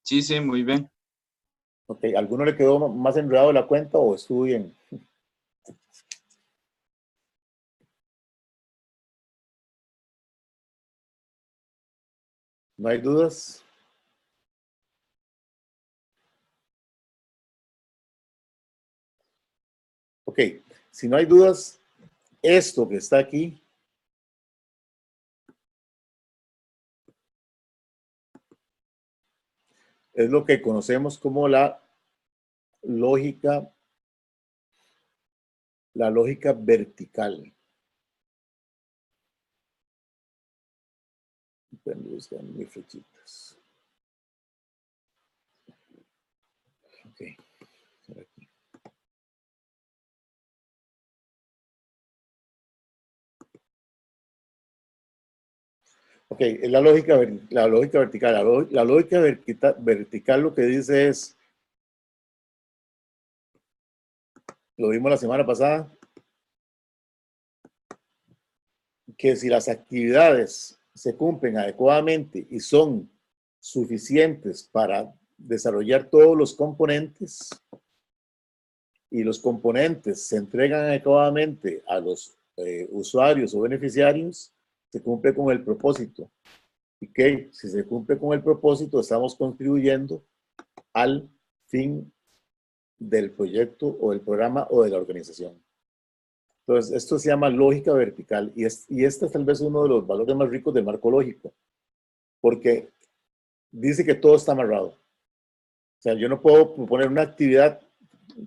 D: Sí, sí, muy bien.
B: Ok, ¿alguno le quedó más enredado la cuenta o estuvo bien? ¿No hay dudas? Ok, si no hay dudas, esto que está aquí es lo que conocemos como lógica, la lógica vertical. Buscar mis flechitas. Ok, por aquí. Ok, es la lógica vertical. La lógica vertical lo que dice es, lo vimos la semana pasada, que si las actividades se cumplen adecuadamente y son suficientes para desarrollar todos los componentes y los componentes se entregan adecuadamente a los usuarios o beneficiarios, se cumple con el propósito. Y que si se cumple con el propósito, estamos contribuyendo al fin del proyecto o del programa o de la organización. Entonces, esto se llama lógica vertical y este es tal vez uno de los valores más ricos del marco lógico, porque dice que todo está amarrado. O sea, yo no puedo proponer una actividad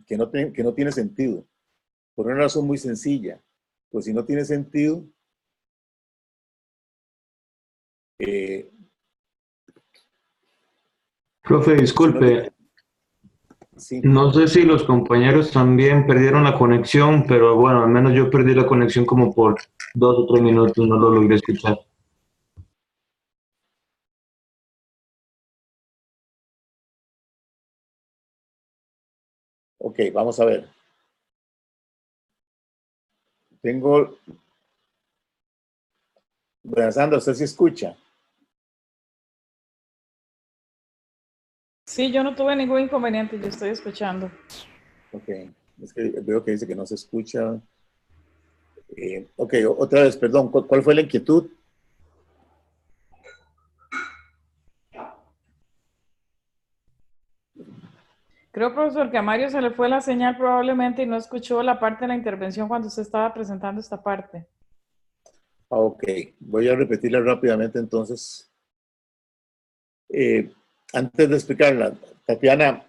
B: que no tiene sentido, por una razón muy sencilla. Pues si no tiene sentido,
E: Profe, disculpe,
B: Sí.
E: no sé si los compañeros también perdieron la conexión, pero bueno, al menos yo perdí la conexión como por 2 o 3 minutos, no lo logré escuchar.
B: Ok, vamos a ver. Tengo... Buenas, Sandra, ¿usted sí escucha?
I: Sí, yo no tuve ningún inconveniente, yo estoy escuchando.
B: Ok, es que veo que dice que no se escucha. Ok, otra vez, perdón, ¿cuál fue la inquietud?
I: Creo, profesor, que a Mario se le fue la señal probablemente y no escuchó la parte de la intervención cuando usted estaba presentando esta parte.
B: Ok, voy a repetirla rápidamente entonces. Antes de explicarla, Tatiana,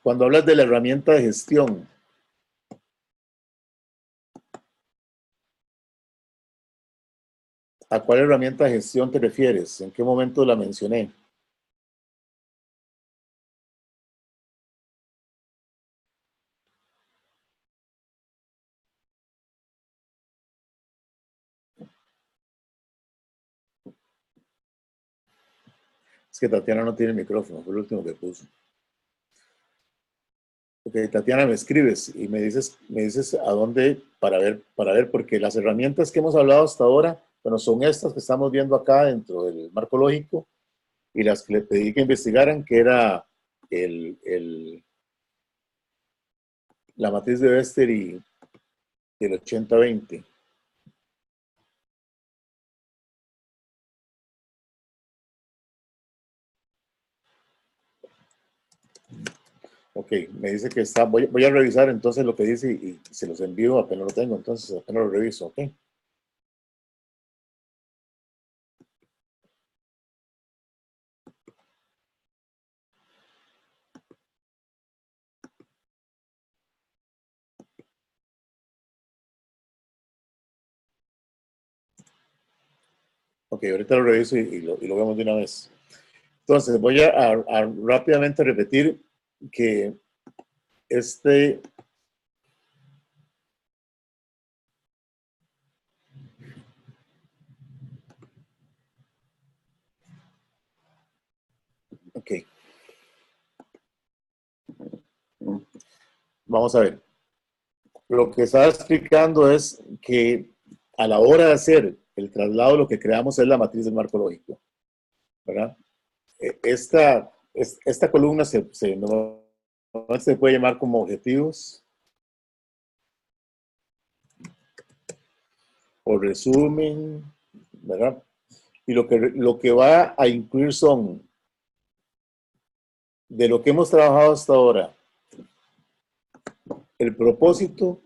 B: cuando hablas de la herramienta de gestión, ¿a cuál herramienta de gestión te refieres? ¿En qué momento la mencioné? Es que Tatiana no tiene micrófono, fue el último que puso. Ok, Tatiana, me escribes y me dices a dónde para ver, porque las herramientas que hemos hablado hasta ahora, bueno, son estas que estamos viendo acá dentro del marco lógico y las que le pedí que investigaran, que era la matriz de Wester y el 80-20. Ok, me dice que está, voy a revisar entonces lo que dice y se los envío apenas lo tengo, entonces apenas lo reviso, ok. Ok, ahorita lo reviso y lo vemos de una vez. Entonces, voy a rápidamente repetir que ok, vamos a ver. Lo que estaba explicando es que a la hora de hacer el traslado, lo que creamos es la matriz del marco lógico, ¿verdad? Esta columna normalmente se puede llamar como objetivos o resumen, ¿verdad? Y lo que va a incluir son, de lo que hemos trabajado hasta ahora, el propósito,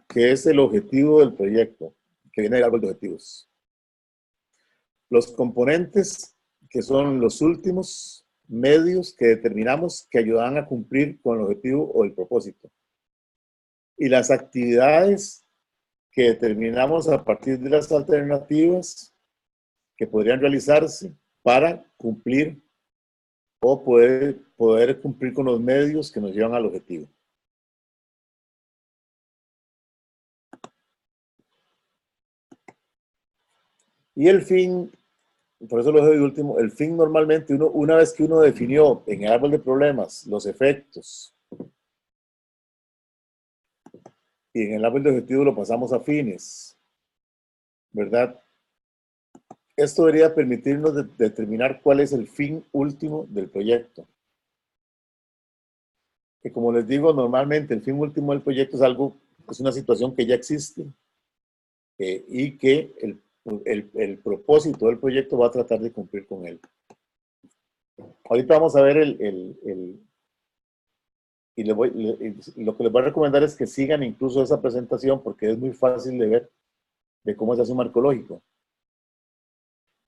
B: que es el objetivo del proyecto, que viene del árbol de objetivos. Los componentes, que son los últimos medios que determinamos que ayudan a cumplir con el objetivo o el propósito. Y las actividades que determinamos a partir de las alternativas que podrían realizarse para cumplir o poder cumplir con los medios que nos llevan al objetivo. Y el fin, por eso lo dejo de último, el fin normalmente, una vez que uno definió en el árbol de problemas los efectos y en el árbol de objetivos lo pasamos a fines, ¿verdad? Esto debería permitirnos determinar cuál es el fin último del proyecto. Que como les digo, normalmente el fin último del proyecto es una situación que ya existe y que el propósito del proyecto va a tratar de cumplir con él. Ahorita vamos a ver y lo que les voy a recomendar es que sigan incluso esa presentación porque es muy fácil de ver de cómo se hace un marco lógico.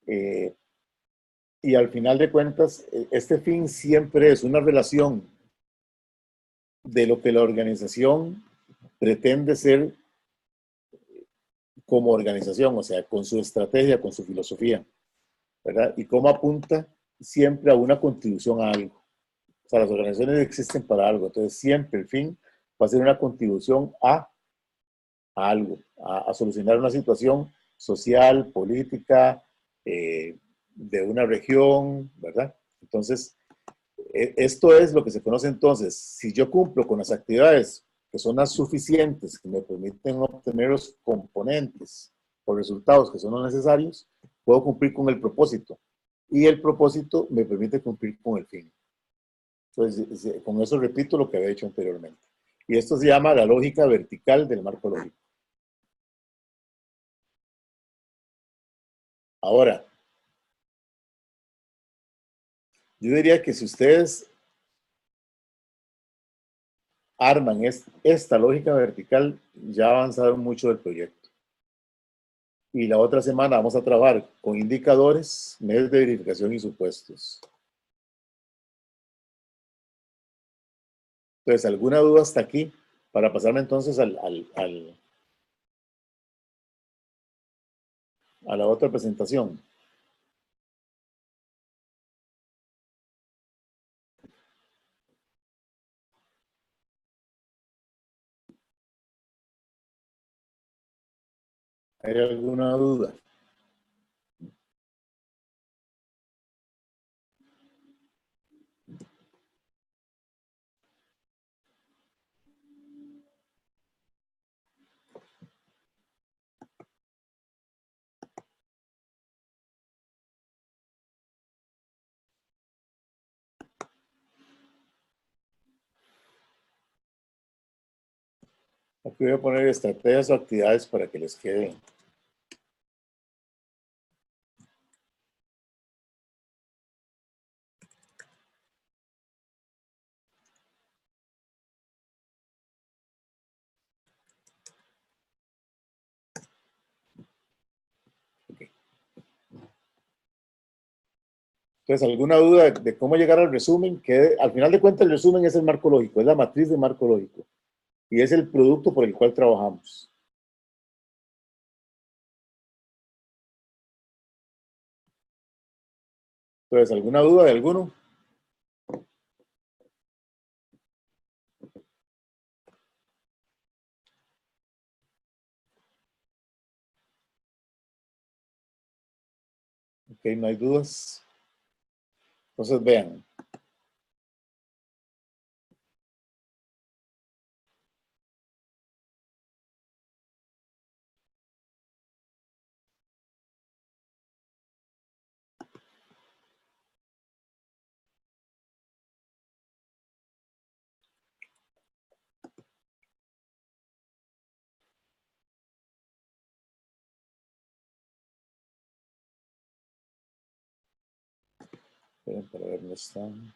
B: Y al final de cuentas, este fin siempre es una relación de lo que la organización pretende ser como organización, o sea, con su estrategia, con su filosofía. ¿verdad? Y cómo apunta siempre a una contribución a algo. O sea, las organizaciones existen para algo, entonces siempre el fin va a ser una contribución a algo, a solucionar una situación social, política, de una región, ¿verdad? Entonces, esto es lo que se conoce entonces. Si yo cumplo con las actividades que son las suficientes, que me permiten obtener los componentes o resultados que son los necesarios, puedo cumplir con el propósito. Y el propósito me permite cumplir con el fin. Entonces, con eso repito lo que había hecho anteriormente. Y esto se llama la lógica vertical del marco lógico. Ahora, yo diría que si ustedes arman esta lógica vertical, ya avanzaron mucho del proyecto. Y la otra semana vamos a trabajar con indicadores, medios de verificación y supuestos. Entonces, ¿alguna duda hasta aquí? Para pasarme entonces a la otra presentación. ¿Hay alguna duda? Aquí voy a poner estrategias o actividades para que les quede. Okay. Entonces, ¿alguna duda de cómo llegar al resumen? Que al final de cuentas el resumen es el marco lógico, es la matriz de marco lógico. Y es el producto por el cual trabajamos. Entonces, ¿alguna duda de alguno? Ok, no hay dudas. Entonces, vean. Esperen para ver dónde están.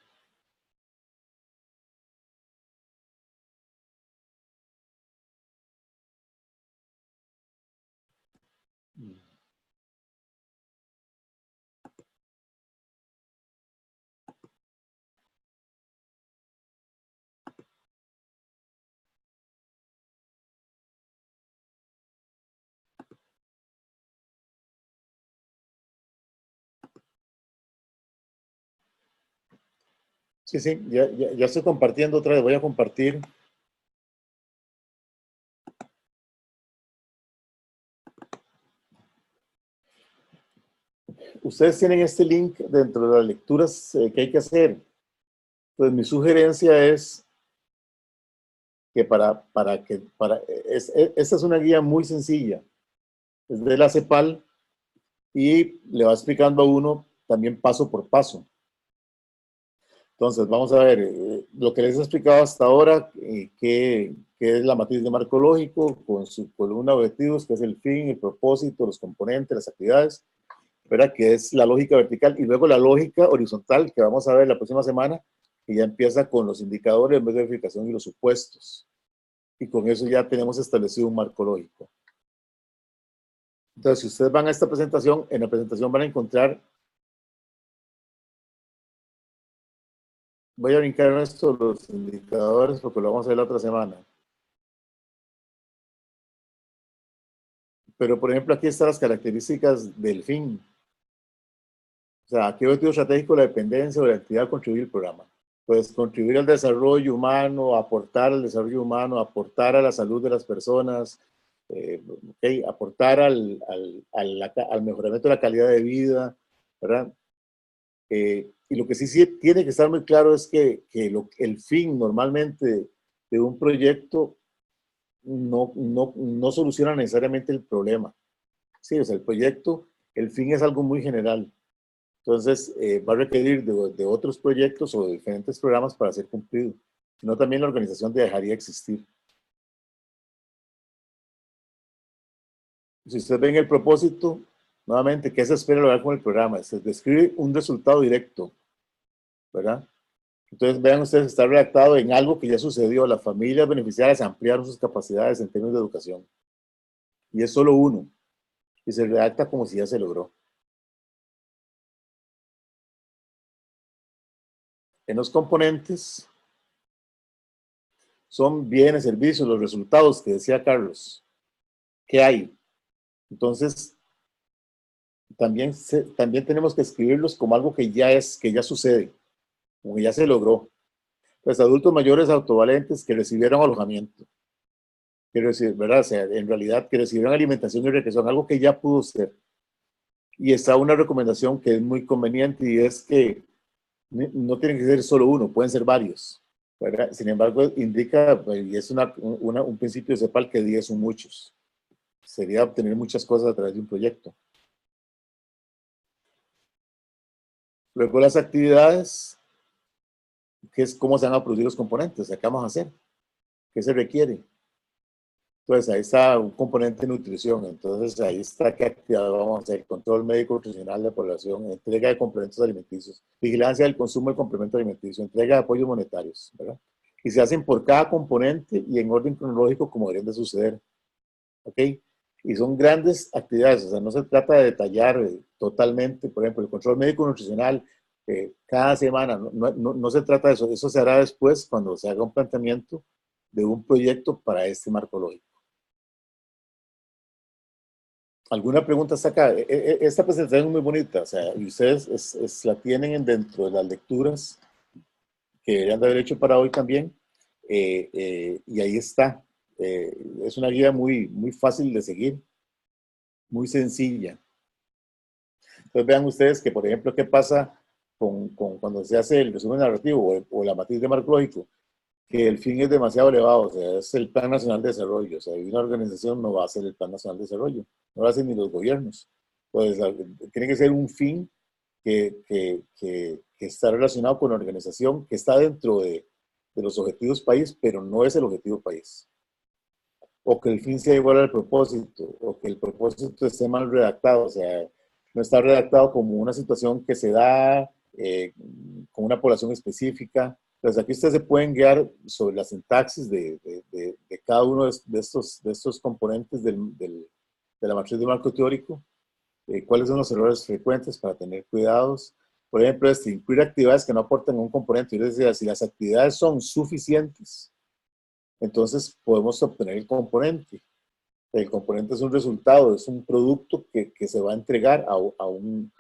B: Sí, sí, ya estoy compartiendo otra vez. Voy a compartir. Ustedes tienen este link dentro de las lecturas que hay que hacer. Pues mi sugerencia es que esta es una guía muy sencilla. Es de la CEPAL y le va explicando a uno también paso por paso. Entonces, vamos a ver lo que les he explicado hasta ahora, que es la matriz de marco lógico, con su columna de objetivos, que es el fin, el propósito, los componentes, las actividades, ¿verdad? Que es la lógica vertical, y luego la lógica horizontal, que vamos a ver la próxima semana, que ya empieza con los indicadores de verificación y los supuestos. Y con eso ya tenemos establecido un marco lógico. Entonces, si ustedes van a esta presentación, en la presentación van a encontrar, voy a brincar esto, los indicadores, porque lo vamos a ver la otra semana. Pero, por ejemplo, aquí están las características del fin. sea, ¿qué objetivo estratégico la dependencia o la actividad contribuir al programa? Pues contribuir al desarrollo humano, aportar al desarrollo humano, aportar a la salud de las personas, okay, aportar al mejoramiento de la calidad de vida, ¿verdad? Y lo que sí tiene que estar muy claro es que el fin normalmente de un proyecto no soluciona necesariamente el problema. Sí, o sea, el proyecto, el fin es algo muy general. Entonces, va a requerir de otros proyectos o de diferentes programas para ser cumplido. Si no, también la organización dejaría de existir. Si usted ve en el propósito, nuevamente, ¿qué se espera lograr con el programa? Se describe un resultado directo, ¿verdad? Entonces, vean ustedes, está redactado en algo que ya sucedió. Las familias beneficiarias ampliaron sus capacidades en términos de educación. Y es solo uno. Y se redacta como si ya se logró. En los componentes son bienes, servicios, los resultados que decía Carlos. ¿Qué hay? Entonces, también tenemos que escribirlos como algo que ya sucede, como que ya se logró. Pues adultos mayores autovalentes que recibieron alojamiento, ¿verdad? O sea, en realidad que recibieron alimentación y recreación, algo que ya pudo ser. Y está una recomendación que es muy conveniente y es que no tienen que ser solo uno, pueden ser varios, ¿verdad? Sin embargo, indica, y es un principio de CEPAL, que 10 son muchos. Sería obtener muchas cosas a través de un proyecto. Luego las actividades, que es cómo se van a producir los componentes, ¿qué vamos a hacer? ¿Qué se requiere? Entonces ahí está un componente de nutrición, entonces ahí está qué actividad vamos a hacer: control médico nutricional de la población, entrega de complementos alimenticios, vigilancia del consumo de complementos alimenticios, entrega de apoyos monetarios, ¿verdad? Y se hacen por cada componente y en orden cronológico como deberían de suceder, ¿ok? Y son grandes actividades, o sea, no se trata de detallar totalmente, por ejemplo, el control médico nutricional, cada semana, no se trata de eso, eso se hará después cuando se haga un planteamiento de un proyecto para este marco lógico. ¿Alguna pregunta hasta acá? Esta presentación es muy bonita, o sea, y ustedes la tienen dentro de las lecturas que deberían de haber hecho para hoy también, y ahí está. Es una guía muy, muy fácil de seguir, muy sencilla. Entonces vean ustedes que, por ejemplo, qué pasa cuando se hace el resumen narrativo o la matriz de marco lógico, que el fin es demasiado elevado, o sea, es el Plan Nacional de Desarrollo, o sea, una organización no va a hacer el Plan Nacional de Desarrollo, no lo hacen ni los gobiernos. Pues tiene que ser un fin que está relacionado con la organización, que está dentro de los objetivos país, pero no es el objetivo país. O que el fin sea igual al propósito, o que el propósito esté mal redactado, o sea, no está redactado como una situación que se da con una población específica. Entonces aquí ustedes se pueden guiar sobre la sintaxis de cada uno de estos componentes de la matriz de marco teórico, cuáles son los errores frecuentes para tener cuidados. Por ejemplo, incluir actividades que no aportan un componente. Yo les decía, si las actividades son suficientes, entonces podemos obtener el componente. El componente es un resultado, es un producto que se va a entregar a un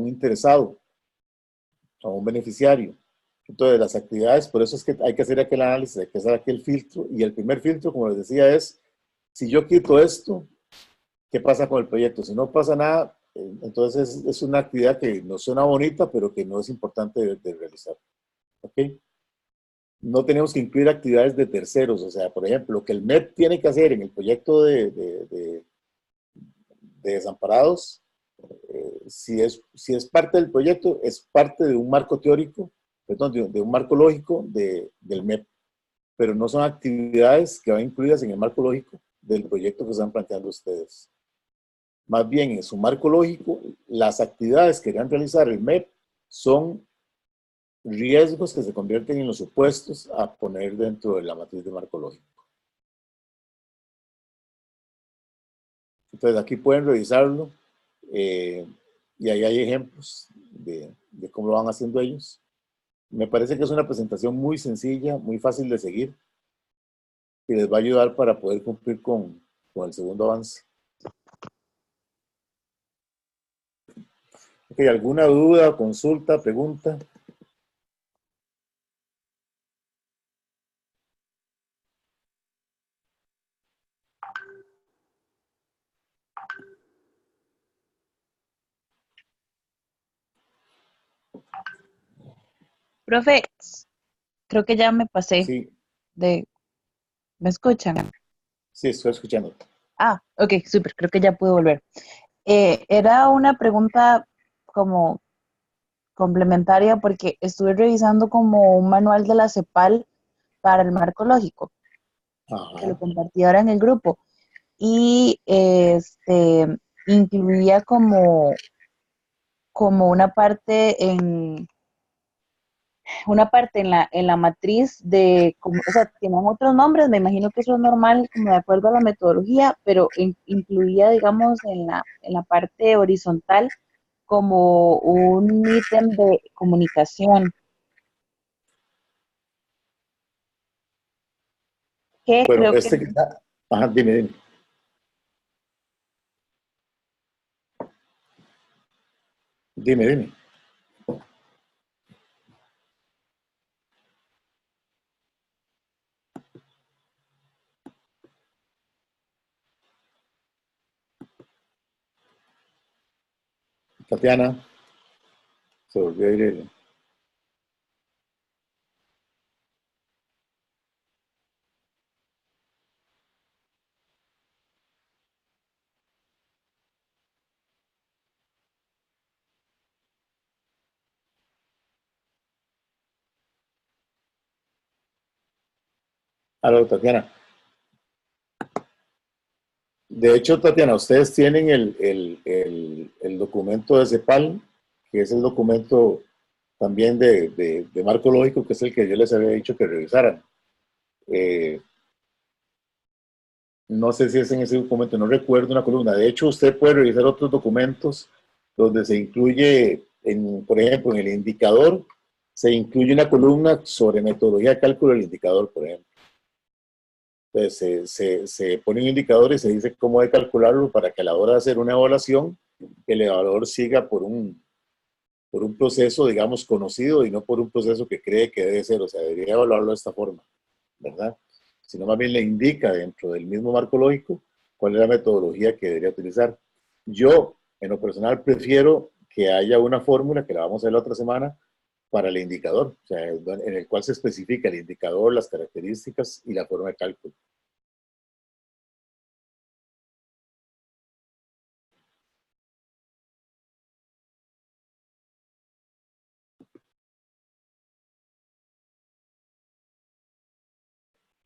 B: interesado, a un beneficiario. Entonces, las actividades, por eso es que hay que hacer aquel análisis, hay que hacer aquel filtro, y el primer filtro, como les decía, es: si yo quito esto, ¿qué pasa con el proyecto? Si no pasa nada, entonces es una actividad que nos suena bonita, pero que no es importante de realizar. ¿Ok? No tenemos que incluir actividades de terceros, o sea, por ejemplo, lo que el MEP tiene que hacer en el proyecto de desamparados, si es parte del proyecto, es parte de un marco teórico, perdón, de un marco lógico del MEP, pero no son actividades que van incluidas en el marco lógico del proyecto que están planteando ustedes. Más bien, en su marco lógico, las actividades que van a realizar el MEP son riesgos que se convierten en los supuestos a poner dentro de la matriz de marco lógico. Entonces aquí pueden revisarlo, y ahí hay ejemplos de cómo lo van haciendo ellos. Me parece que es una presentación muy sencilla, muy fácil de seguir, y les va a ayudar para poder cumplir con el segundo avance. Ok, ¿alguna duda, consulta, pregunta?
A: Profe, creo que ya me pasé
B: Sí,
A: de... ¿Me escuchan?
B: sí, estoy escuchando.
A: Ah, ok, súper, creo que ya puedo volver. Era una pregunta como complementaria porque estuve revisando como un manual de la CEPAL para el marco lógico, que lo
B: Ajá.
A: compartí ahora en el grupo, y incluía como una parte en la matriz de, como, o sea, tienen otros nombres, me imagino que eso es normal, como de acuerdo a la metodología, pero incluía, digamos, en la parte horizontal como un ítem de comunicación, que
B: Bueno,
A: creo que,
B: ajá, dime, dime. Dime, dime. Tatiana, se volvió a ir. Aló, Tatiana. De hecho, Tatiana, ustedes tienen el documento de CEPAL, que es el documento también de marco lógico, que es el que yo les había dicho que revisaran. Eh, no sé si es en ese documento, no recuerdo una columna. De hecho, usted puede revisar otros documentos donde se incluye, por ejemplo, en el indicador, se incluye una columna sobre metodología de cálculo del indicador, por ejemplo. Entonces, se pone un indicador y se dice cómo de calcularlo para que a la hora de hacer una evaluación, el evaluador siga por un proceso, digamos, conocido y no por un proceso que cree que debe ser. O sea, debería evaluarlo de esta forma, ¿verdad? Sino más bien le indica dentro del mismo marco lógico cuál es la metodología que debería utilizar. Yo, en lo personal, prefiero que haya una fórmula, que la vamos a ver la otra semana, para el indicador, o sea, en el cual se especifica el indicador, las características y la forma de cálculo.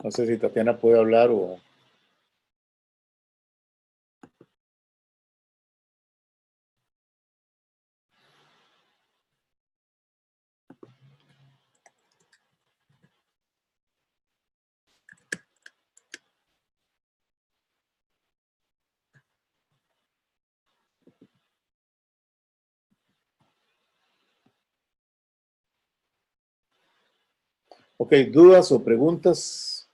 B: No sé si Tatiana puede hablar o... Ok, dudas o preguntas.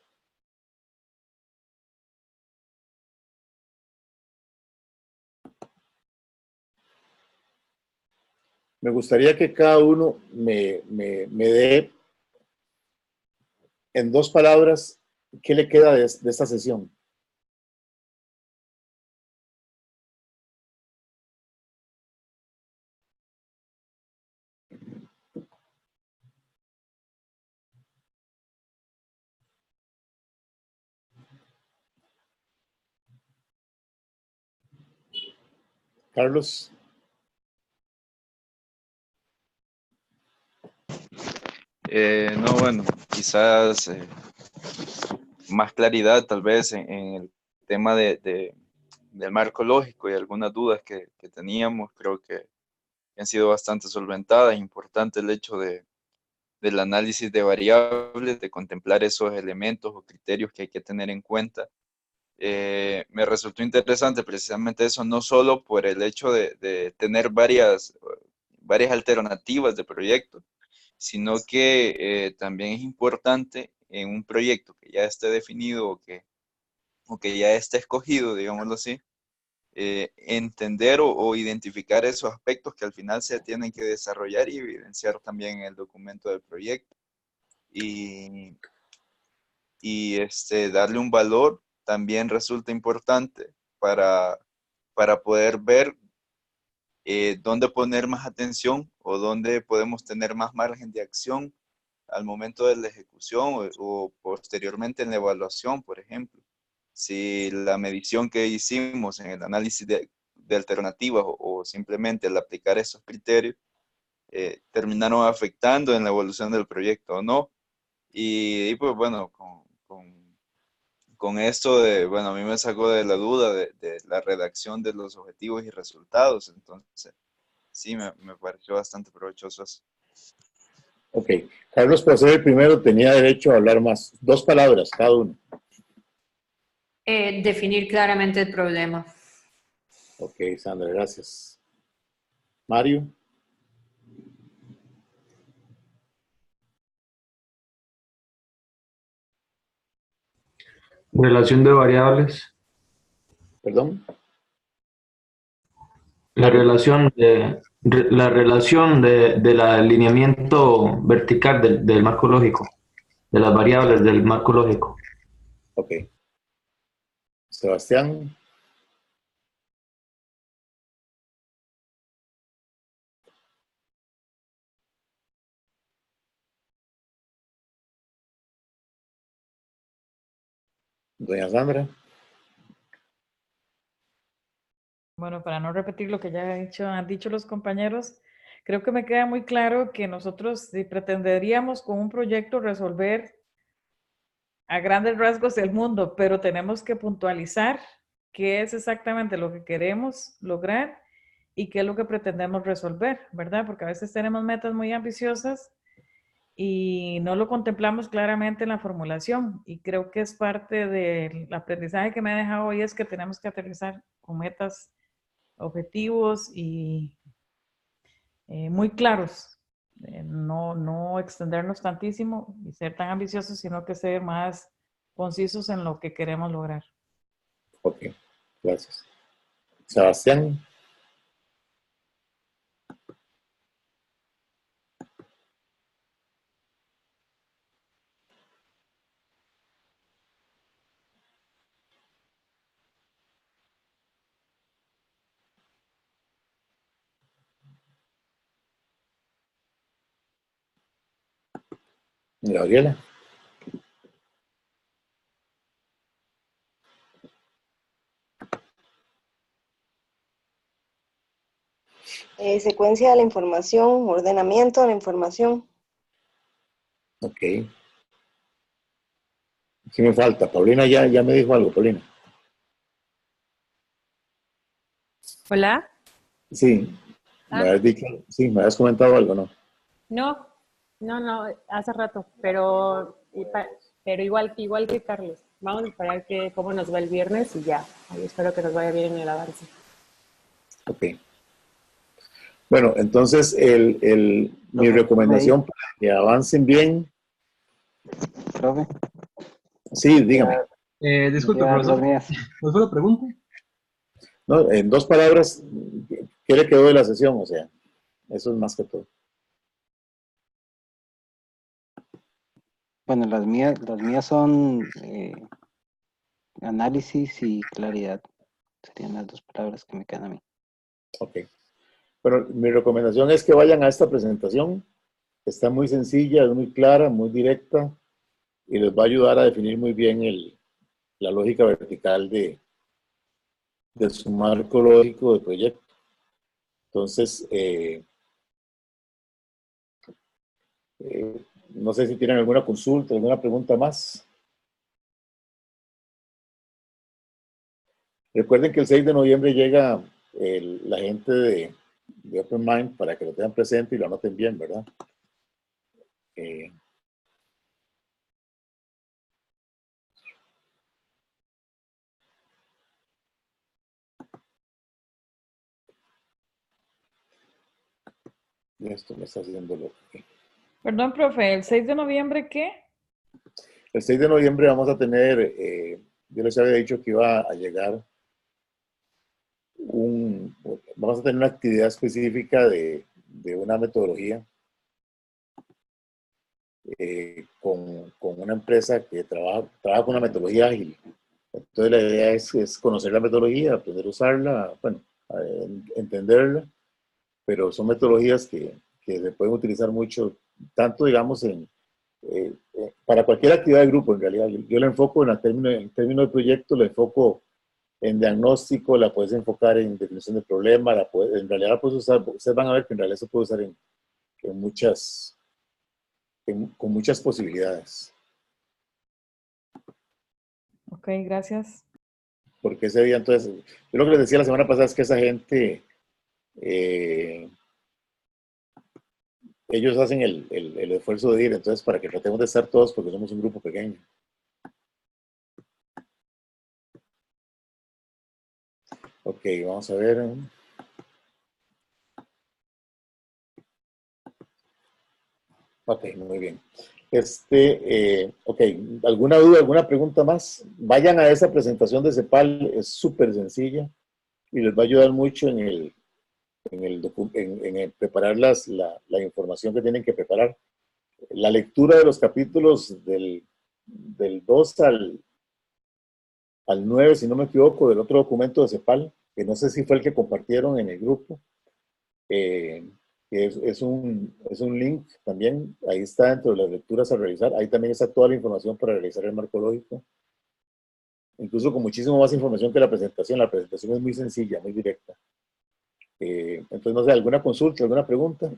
B: Me gustaría que cada uno me dé en 2 palabras qué le queda de esta sesión. Carlos.
D: No, bueno, quizás más claridad tal vez en el tema del marco lógico y algunas dudas que teníamos, creo que han sido bastante solventadas. Importante el hecho del análisis de variables, de contemplar esos elementos o criterios que hay que tener en cuenta. Me resultó interesante precisamente eso, no solo por el hecho de tener varias alternativas de proyecto, sino que también es importante en un proyecto que ya esté definido o que ya esté escogido, digámoslo así, entender o identificar esos aspectos que al final se tienen que desarrollar y evidenciar también en el documento del proyecto. Y darle un valor también resulta importante para poder ver dónde poner más atención o dónde podemos tener más margen de acción al momento de la ejecución o posteriormente en la evaluación, por ejemplo. Si la medición que hicimos en el análisis de alternativas o simplemente al aplicar esos criterios terminaron afectando en la evolución del proyecto o no. Y pues bueno, con esto bueno, a mí me sacó de la duda de la redacción de los objetivos y resultados. Entonces, sí, me pareció bastante provechoso eso.
B: Ok. Carlos, por ser el primero, tenía derecho a hablar más. 2 palabras cada uno.
G: Definir claramente el problema.
B: Ok, Sandra, gracias. Mario.
E: Relación de variables.
B: Perdón.
E: La relación del alineamiento vertical del marco lógico, de las variables del marco lógico.
B: Ok. Sebastián. Doña Sandra.
I: Bueno, para no repetir lo que ya han dicho los compañeros, creo que me queda muy claro que nosotros pretenderíamos con un proyecto resolver a grandes rasgos el mundo, pero tenemos que puntualizar qué es exactamente lo que queremos lograr y qué es lo que pretendemos resolver, ¿verdad? Porque a veces tenemos metas muy ambiciosas y no lo contemplamos claramente en la formulación. Y creo que es parte del aprendizaje que me ha dejado hoy es que tenemos que aterrizar con metas, objetivos y muy claros. No extendernos tantísimo y ser tan ambiciosos, sino que ser más concisos en lo que queremos lograr.
B: Ok, gracias. Sebastián. Gabriela.
J: Secuencia de la información, ordenamiento de la información.
B: Ok. ¿Qué me falta? Paulina ya me dijo algo, Paulina.
C: Hola.
B: Sí, me habías dicho, sí, me habías comentado algo, ¿no?
C: No, hace rato, pero igual que Carlos. Vamos a esperar cómo nos va el viernes y ya. Ahí espero que nos vaya bien en el avance.
B: Ok. Bueno, entonces mi recomendación para que avancen bien.
F: Profe.
B: Sí, dígame.
H: Disculpe, profesor. ¿Cuál fue la pregunta?
B: No, en 2 palabras, ¿qué le quedó de la sesión? O sea, eso es más que todo.
F: Bueno, las mías son análisis y claridad. Serían las 2 palabras que me quedan a mí.
B: Ok. Bueno, mi recomendación es que vayan a esta presentación. Está muy sencilla, es muy clara, muy directa y les va a ayudar a definir muy bien la lógica vertical de su marco lógico de proyecto. Entonces, no sé si tienen alguna consulta, alguna pregunta más. Recuerden que el 6 de noviembre llega la gente de Open Mind para que lo tengan presente y lo anoten bien, ¿verdad? Esto me está haciendo loco.
I: Perdón, profe, ¿el 6 de noviembre qué?
B: El 6 de noviembre vamos a tener, yo les había dicho que iba a llegar vamos a tener una actividad específica de una metodología con una empresa que trabaja con una metodología ágil. Entonces la idea es conocer la metodología, aprender a usarla, bueno, entenderla, pero son metodologías que se pueden utilizar mucho, tanto digamos para cualquier actividad de grupo en realidad. Yo la enfoco en términos de proyecto, la enfoco en diagnóstico, la puedes enfocar en definición de problema, en realidad la puedes usar, ustedes van a ver que en realidad se puede usar con muchas posibilidades.
I: Ok, gracias.
B: Porque ese día, entonces, yo lo que les decía la semana pasada es que esa gente, ellos hacen el esfuerzo de ir, entonces para que tratemos de estar todos porque somos un grupo pequeño. Ok, vamos a ver. Ok, muy bien. Ok, ¿alguna duda, alguna pregunta más? Vayan a esa presentación de CEPAL, es súper sencilla y les va a ayudar mucho en preparar la información que tienen que preparar. La lectura de los capítulos del 2 al 9, si no me equivoco, del otro documento de CEPAL, que no sé si fue el que compartieron en el grupo. Es un link también, ahí está dentro de las lecturas a realizar, ahí también está toda la información para realizar el marco lógico, incluso con muchísimo más información que la presentación es muy sencilla, muy directa. Entonces, no sé, ¿alguna consulta, alguna pregunta?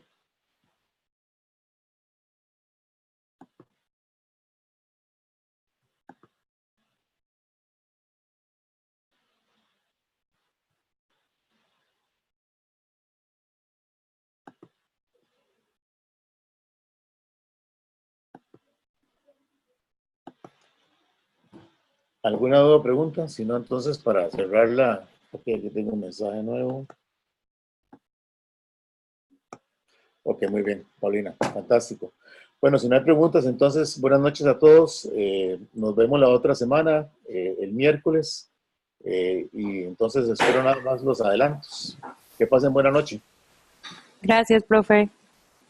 B: ¿Alguna duda o pregunta? Si no, entonces para cerrarla, ok, aquí tengo un mensaje nuevo. Ok, muy bien, Paulina, fantástico. Bueno, si no hay preguntas, entonces buenas noches a todos. Nos vemos la otra semana, el miércoles. Y entonces espero nada más los adelantos. Que pasen buena noche.
C: Gracias, profe.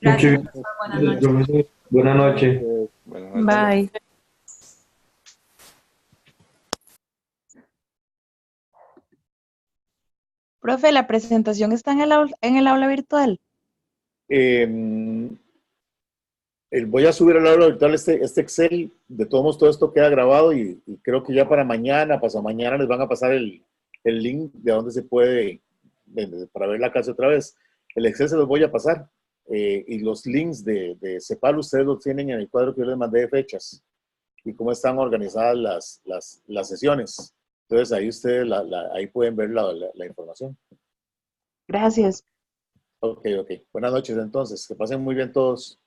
G: Gracias,
E: Muchas
G: profesor. Buenas noches.
E: gracias. Buenas noches.
D: Buenas noches.
C: Bye.
A: Profe, la presentación está en el aula virtual.
B: Voy a subir al aula virtual este Excel. De todos modos, todo esto queda grabado y creo que ya para mañana, pasado mañana, les van a pasar el link de donde se puede, para ver la clase otra vez. El Excel se los voy a pasar. Y los links de CEPAL ustedes los tienen en el cuadro que yo les mandé de fechas y cómo están organizadas las sesiones. Entonces ahí ustedes ahí pueden ver la información.
A: Gracias.
B: Ok. Buenas noches entonces. Que pasen muy bien todos.